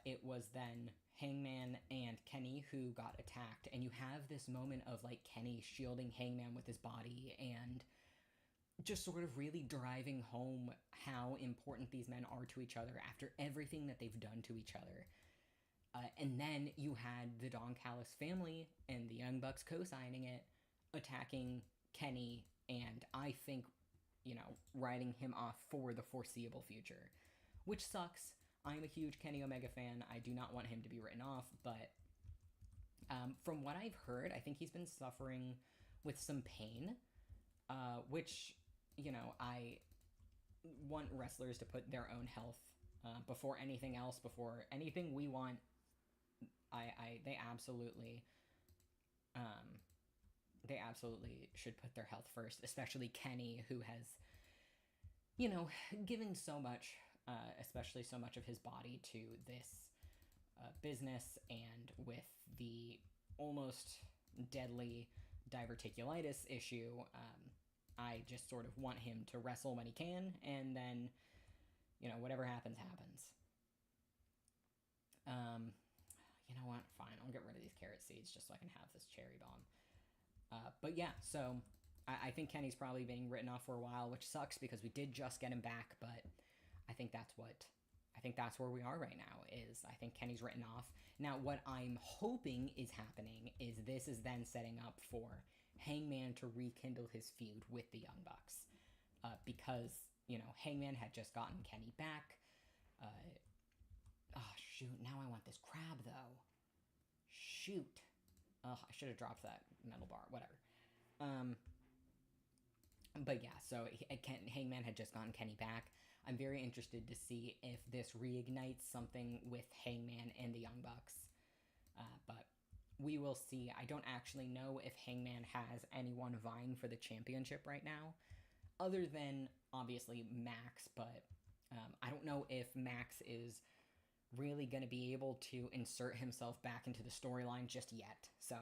it was then Hangman and Kenny who got attacked, and you have this moment of like Kenny shielding Hangman with his body and just sort of really driving home how important these men are to each other after everything that they've done to each other. And then you had the Don Callis family and the Young Bucks co-signing it, attacking Kenny, and I think, you know, writing him off for the foreseeable future, which sucks. I'm a huge Kenny Omega fan. I do not want him to be written off, but from what I've heard, I think he's been suffering with some pain, which, you know, I want wrestlers to put their own health before anything else, before anything we want. They absolutely they absolutely should put their health first, especially Kenny, who has, given so much, especially so much of his body to this business, and with the almost deadly diverticulitis issue, I just sort of want him to wrestle when he can, and then, whatever happens, happens. You know what? Fine, I'll get rid of these carrot seeds just so I can have this cherry bomb. But yeah, so I think Kenny's probably being written off for a while, which sucks because we did just get him back. But I think that's where we are right now. Is I think Kenny's written off. Now, what I'm hoping is happening is this is then setting up for Hangman to rekindle his feud with the Young Bucks, because Hangman had just gotten Kenny back. Oh shoot! Now I want this crab though. Shoot. I should have dropped that metal bar. Whatever. But yeah, so Hangman had just gotten Kenny back. I'm very interested to see if this reignites something with Hangman and the Young Bucks. But we will see. I don't actually know if Hangman has anyone vying for the championship right now, other than obviously Max. But I don't know if Max is really going to be able to insert himself back into the storyline just yet. So,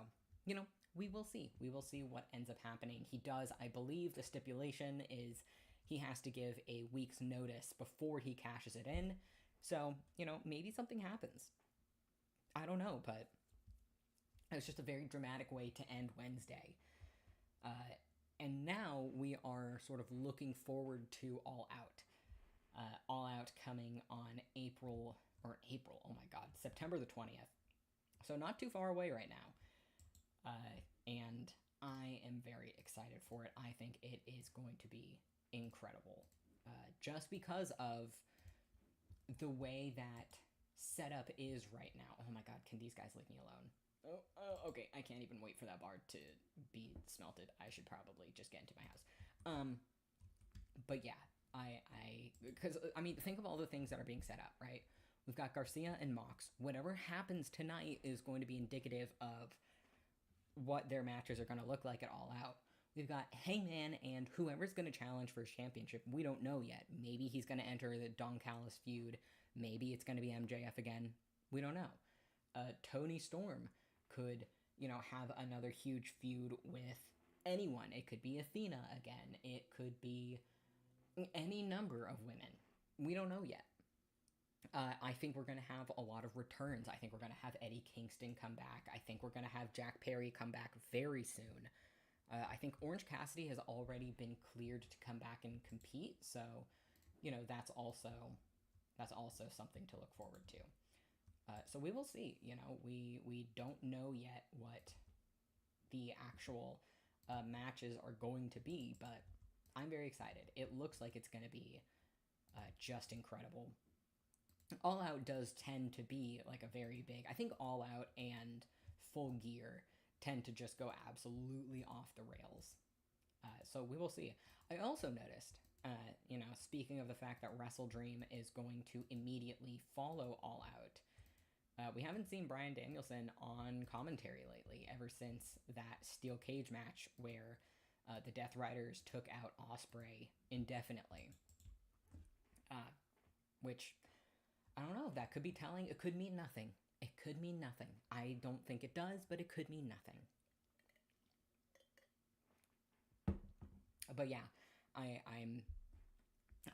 we will see. We will see what ends up happening. He does, I believe the stipulation is he has to give a week's notice before he cashes it in. So, maybe something happens. I don't know, but it's just a very dramatic way to end Wednesday. And now we are sort of looking forward to All Out. All Out coming on September the 20th. So not too far away right now. And I am very excited for it. I think it is going to be incredible. Just because of the way that setup is right now. Oh my god, can these guys leave me alone? Oh, okay, I can't even wait for that bar to be smelted. I should probably just get into my house. But yeah, because think of all the things that are being set up, right? We've got Garcia and Mox. Whatever happens tonight is going to be indicative of what their matches are going to look like at All Out. We've got Hangman and whoever's going to challenge for his championship. We don't know yet. Maybe he's going to enter the Don Callis feud. Maybe it's going to be MJF again. We don't know. Tony Storm could, have another huge feud with anyone. It could be Athena again. It could be any number of women. We don't know yet. I think we're going to have a lot of returns. I think we're going to have Eddie Kingston come back. I think we're going to have Jack Perry come back very soon. I think Orange Cassidy has already been cleared to come back and compete. So, that's also something to look forward to. So we will see. We don't know yet what the actual matches are going to be, but I'm very excited. It looks like it's going to be just incredible. All Out does tend to be like a very big... I think All Out and Full Gear tend to just go absolutely off the rails. So we will see. I also noticed, speaking of the fact that Wrestle Dream is going to immediately follow All Out, we haven't seen Bryan Danielson on commentary lately, ever since that steel cage match where the Death Riders took out Ospreay indefinitely. Which... I don't know, that could be telling. It could mean nothing. It could mean nothing. I don't think it does, but it could mean nothing. But yeah, I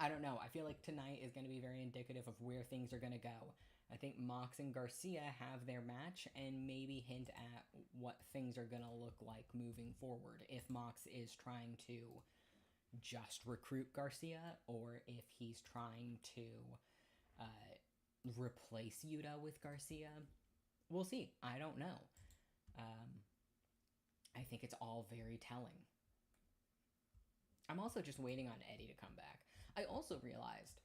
don't know. I feel like tonight is going to be very indicative of where things are going to go. I think Mox and Garcia have their match and maybe hint at what things are going to look like moving forward. If Mox is trying to just recruit Garcia, or if he's trying to replace Yuta with Garcia. We'll see. I don't know. I think it's all very telling. I'm also just waiting on Eddie to come back. I also realized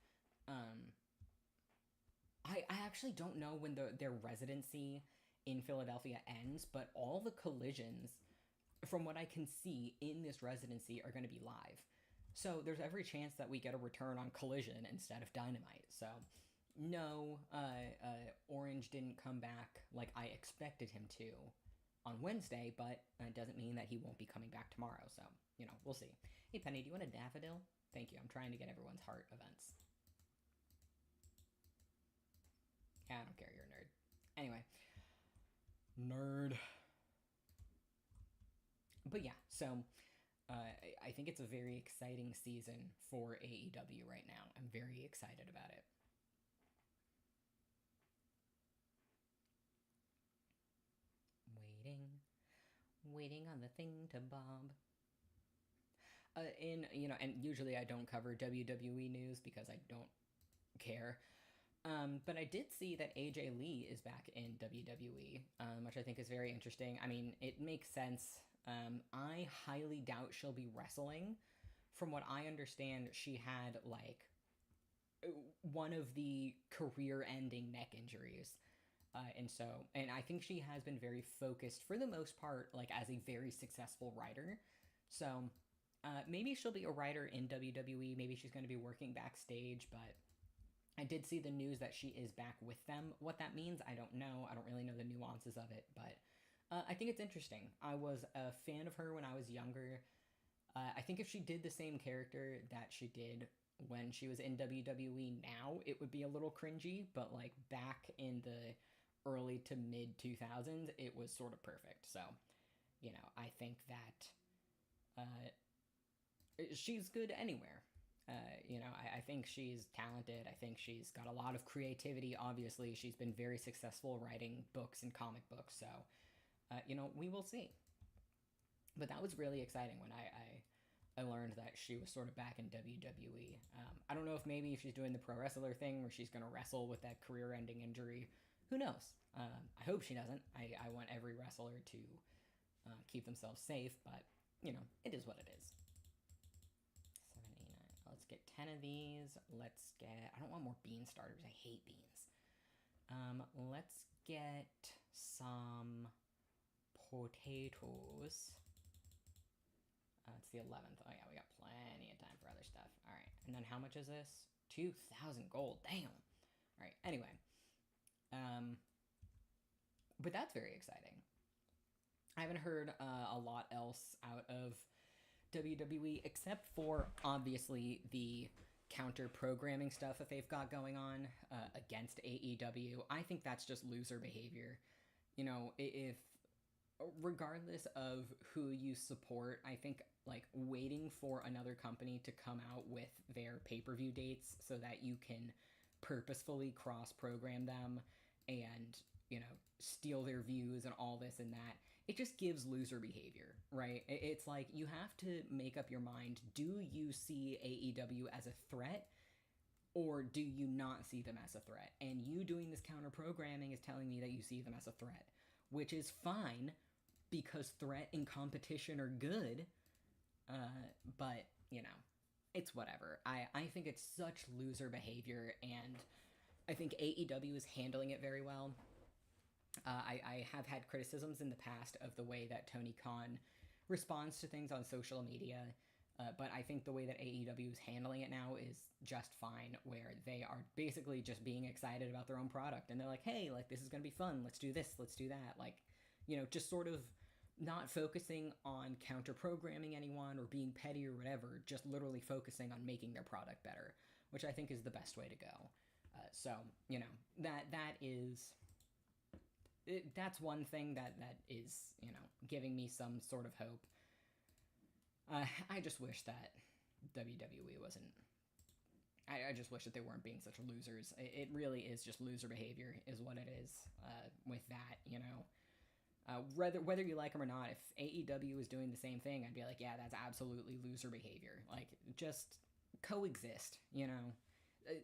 I actually don't know when their residency in Philadelphia ends, but all the collisions, from what I can see in this residency, are going to be live. So there's every chance that we get a return on Collision instead of Dynamite. So no, Orange didn't come back like I expected him to on Wednesday, but it doesn't mean that he won't be coming back tomorrow. So, we'll see. Hey, Penny, do you want a daffodil? Thank you. I'm trying to get everyone's heart events. Yeah, I don't care. You're a nerd. Anyway. Nerd. But yeah, so I think it's a very exciting season for AEW right now. I'm very excited about it. Waiting on the thing to bob. And usually I don't cover WWE news because I don't care. But I did see that AJ Lee is back in WWE, which I think is very interesting. I mean, it makes sense. I highly doubt she'll be wrestling. From what I understand, she had like one of the career-ending neck injuries. And I think she has been very focused for the most part, like as a very successful writer. So maybe she'll be a writer in WWE. Maybe she's going to be working backstage, but I did see the news that she is back with them. What that means, I don't know. I don't really know the nuances of it, but I think it's interesting. I was a fan of her when I was younger. I think if she did the same character that she did when she was in WWE now, it would be a little cringy, but like back in the early to mid 2000s, it was sort of perfect. So, I think that she's good anywhere. I think she's talented. I think she's got a lot of creativity. Obviously, she's been very successful writing books and comic books. So, we will see. But that was really exciting when I learned that she was sort of back in WWE. I don't know if maybe she's doing the pro wrestler thing where she's going to wrestle with that career-ending injury. Who knows? I hope she doesn't. I want every wrestler to keep themselves safe, but, it is what it is. 789. Let's get 10 of these. Let's get... I don't want more bean starters. I hate beans. Let's get some potatoes. It's the 11th. Oh, yeah, we got plenty of time for other stuff. All right. And then how much is this? 2,000 gold. Damn. All right. Anyway. But that's very exciting. I haven't heard a lot else out of WWE except for, obviously, the counter-programming stuff that they've got going on against AEW. I think that's just loser behavior. If regardless of who you support, I think like waiting for another company to come out with their pay-per-view dates so that you can purposefully cross-program them and, steal their views and all this and that, it just gives loser behavior, right? It's like you have to make up your mind. Do you see AEW as a threat or do you not see them as a threat? And you doing this counter-programming is telling me that you see them as a threat, which is fine because threat and competition are good, but, it's whatever. I think it's such loser behavior, and I think AEW is handling it very well. I have had criticisms in the past of the way that Tony Khan responds to things on social media, but I think the way that AEW is handling it now is just fine, where they are basically just being excited about their own product, and they're like, hey, like, this is going to be fun, let's do this, let's do that, like, just sort of not focusing on counter-programming anyone or being petty or whatever, just literally focusing on making their product better, which I think is the best way to go. So, that is... that's one thing that is, giving me some sort of hope. I just wish that WWE wasn't... I just wish that they weren't being such losers. It really is just loser behavior is what it is with that, whether you like them or not, if AEW is doing the same thing, I'd be like, yeah, that's absolutely loser behavior. Like, just coexist,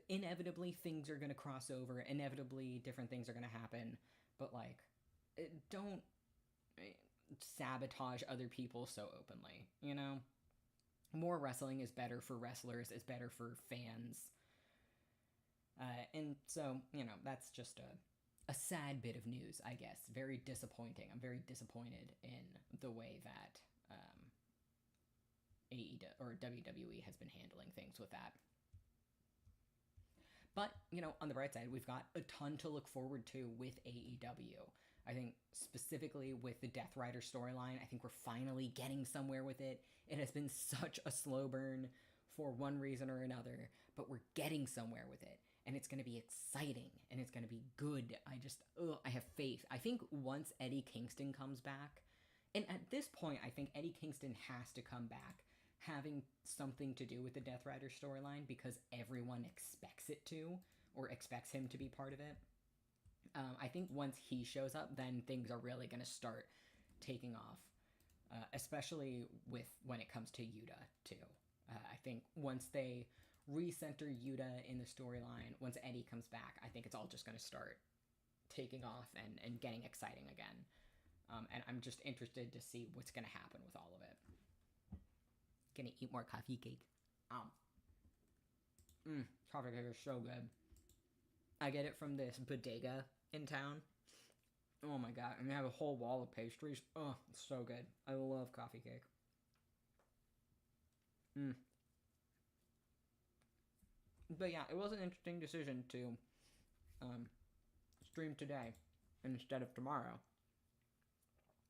Inevitably, things are going to cross over. Inevitably, different things are going to happen. But, like, don't sabotage other people so openly, More wrestling is better for wrestlers, is better for fans. And so, that's just a sad bit of news, I guess. Very disappointing. I'm very disappointed in the way that AEW or WWE has been handling things with that. But, on the bright side, we've got a ton to look forward to with AEW. I think specifically with the Death Rider storyline, I think we're finally getting somewhere with it. It has been such a slow burn for one reason or another, but we're getting somewhere with it. And it's going to be exciting and it's going to be good. I have faith. I think once Eddie Kingston comes back, and at this point, I think Eddie Kingston has to come back having something to do with the Death Rider storyline because everyone expects it to, or expects him to be part of it. I think once he shows up, then things are really going to start taking off, especially with when it comes to Yuta, too. I think once they recenter Yuta in the storyline, once Eddie comes back, I think it's all just going to start taking off and getting exciting again. And I'm just interested to see what's going to happen with all of it. Gonna eat more coffee cake. Coffee cake is so good. I get it from this bodega in town. Oh my god, and they have a whole wall of pastries. Oh, it's so good. I love coffee cake. But yeah, it was an interesting decision to stream today instead of tomorrow,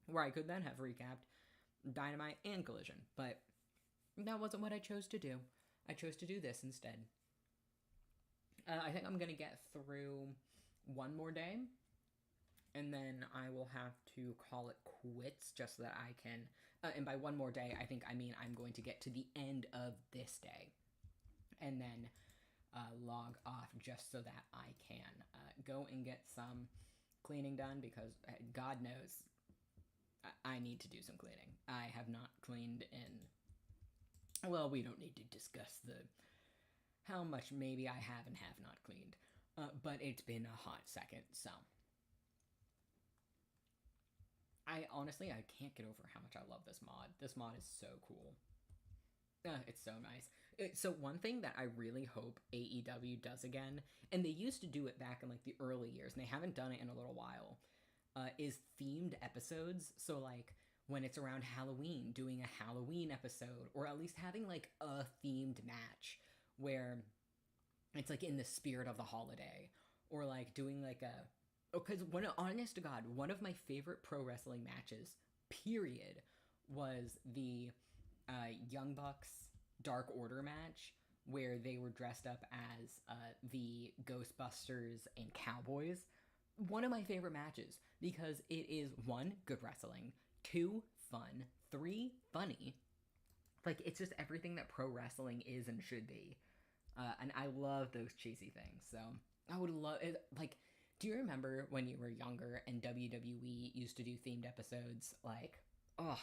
where I could then have recapped Dynamite and Collision, but that wasn't what I chose to do. I chose to do this instead. I think I'm going to get through one more day, and then I will have to call it quits just so that I can, and by one more day, I think I mean I'm going to get to the end of this day, and then log off just so that I can go and get some cleaning done, because God knows I need to do some cleaning. I have not cleaned in, well, we don't need to discuss how much maybe I have and have not cleaned, but it's been a hot second, so I can't get over how much I love this mod. This mod is so cool. It's so nice. So one thing that I really hope AEW does again, and they used to do it back in like the early years, and they haven't done it in a little while, is themed episodes. So like when it's around Halloween, doing a Halloween episode, or at least having like a themed match where it's like in the spirit of the holiday, or like doing like because honest to God, one of my favorite pro wrestling matches, period, was the Young Bucks Dark Order match, where they were dressed up as the Ghostbusters and Cowboys. One of my favorite matches, because it is 1, good wrestling, 2, fun, 3, funny. Like, it's just everything that pro wrestling is and should be. And I love those cheesy things. So I would love it. Like, do you remember when you were younger and WWE used to do themed episodes? Like, oh,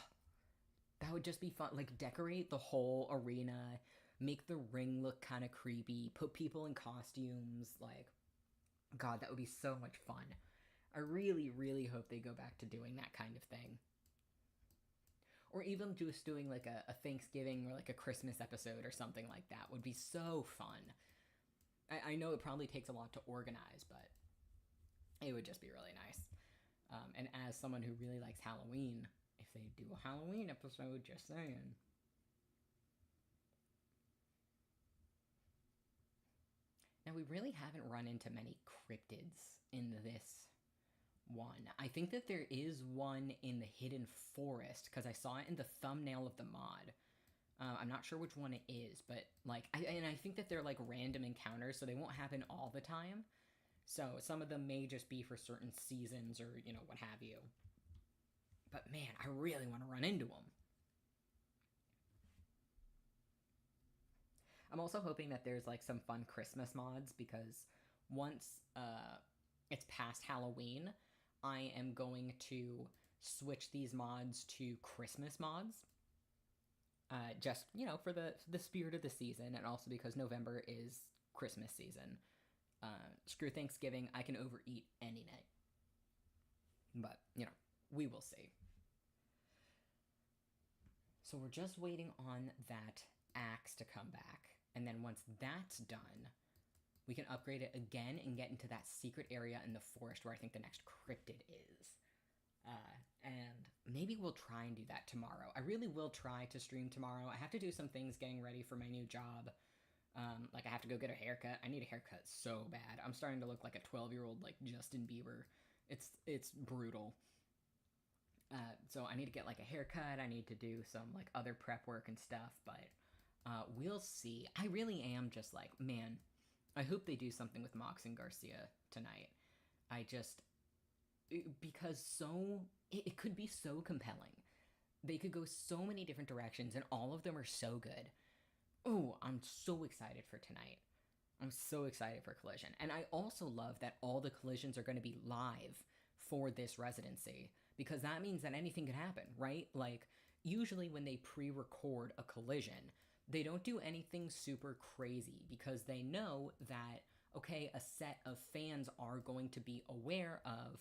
that would just be fun. Like, decorate the whole arena, make the ring look kind of creepy, put people in costumes. Like, God, that would be so much fun. I really, really hope they go back to doing that kind of thing. Or even just doing like a Thanksgiving or like a Christmas episode or something like that would be so fun. I know it probably takes a lot to organize, but it would just be really nice. And as someone who really likes Halloween, if they do a Halloween episode, just saying. Now, we really haven't run into many cryptids in this one. I think that there is one in the Hidden Forest, because I saw it in the thumbnail of the mod. I'm not sure which one it is, but like, I think that they're like random encounters, so they won't happen all the time. So some of them may just be for certain seasons or, you know, what have you. But man, I really want to run into them. I'm also hoping that there's like some fun Christmas mods, because once it's past Halloween, I am going to switch these mods to Christmas mods. Just, you know, for the spirit of the season, and also because November is Christmas season. Screw Thanksgiving, I can overeat any night. But, you know, we will see. So we're just waiting on that axe to come back. And then once that's done, we can upgrade it again and get into that secret area in the forest where I think the next cryptid is. And maybe we'll try and do that tomorrow. I really will try to stream tomorrow. I have to do some things getting ready for my new job. Like, I have to go get a haircut. I need a haircut so bad. I'm starting to look like a 12-year-old, like, Justin Bieber. It's brutal. So I need to get like a haircut. I need to do some like other prep work and stuff, but we'll see. I really am just like, man, I hope they do something with Mox and Garcia tonight. I just because it could be so compelling. They could go so many different directions, and all of them are so good. Oh, I'm so excited for tonight. I'm so excited for Collision. And I also love that all the collisions are going to be live for this residency because that means that anything could happen, right? Like, usually when they pre record a collision, they don't do anything super crazy because they know that, okay, a set of fans are going to be aware of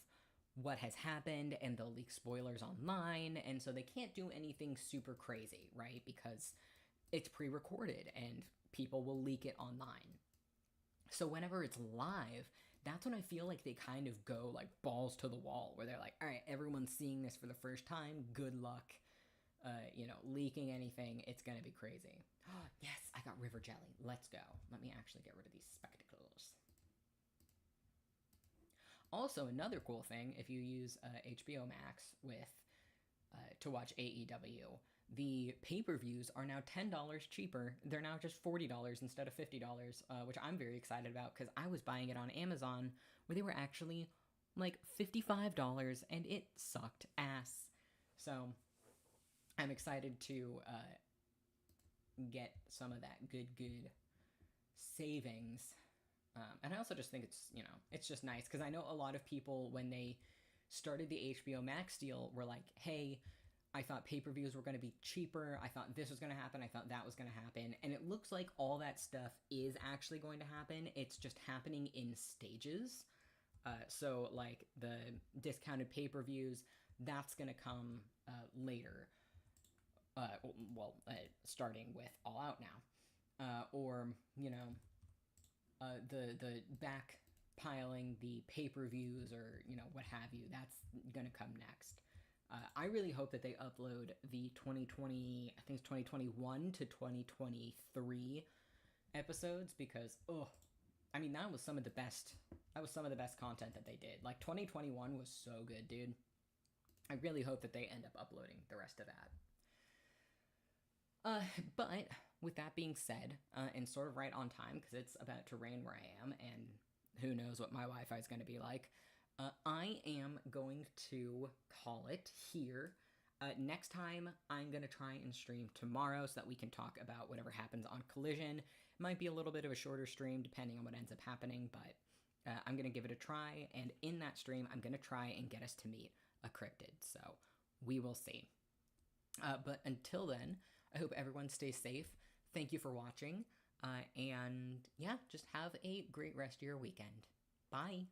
what has happened and they'll leak spoilers online. And so they can't do anything super crazy, right? Because it's pre recorded and people will leak it online. So whenever it's live, that's when I feel like they kind of go like balls to the wall, where they're like, all right, everyone's seeing this for the first time. Good luck, leaking anything. It's gonna be crazy. Yes, I got river jelly. Let's go. Let me actually get rid of these spectacles. Also, another cool thing, if you use HBO Max with to watch AEW, the pay-per-views are now $10 cheaper. They're now just $40 instead of $50, which I'm very excited about because I was buying it on Amazon where they were actually like $55 and it sucked ass. So I'm excited to get some of that good savings. And I also just think it's just nice because I know a lot of people when they started the HBO Max deal were like, hey, I thought pay-per-views were going to be cheaper. I thought this was going to happen. I thought that was going to happen. And it looks like all that stuff is actually going to happen. It's just happening in stages. So like the discounted pay-per-views, that's going to come later. Starting with All Out now. Or, the backpiling the pay-per-views or what have you, that's gonna come next. I really hope that they upload the 2020, I think it's 2021 to 2023 episodes because that was some of the best content that they did. Like 2021 was so good, dude. I really hope that they end up uploading the rest of that. But with that being said, and sort of right on time because it's about to rain where I am, and who knows what my Wi-Fi is going to be like, I am going to call it here. Next time, I'm going to try and stream tomorrow so that we can talk about whatever happens on Collision. It might be a little bit of a shorter stream depending on what ends up happening, but I'm going to give it a try, and in that stream, I'm going to try and get us to meet a cryptid, so we will see. But until then, I hope everyone stays safe. Thank you for watching. And yeah, just have a great rest of your weekend. Bye.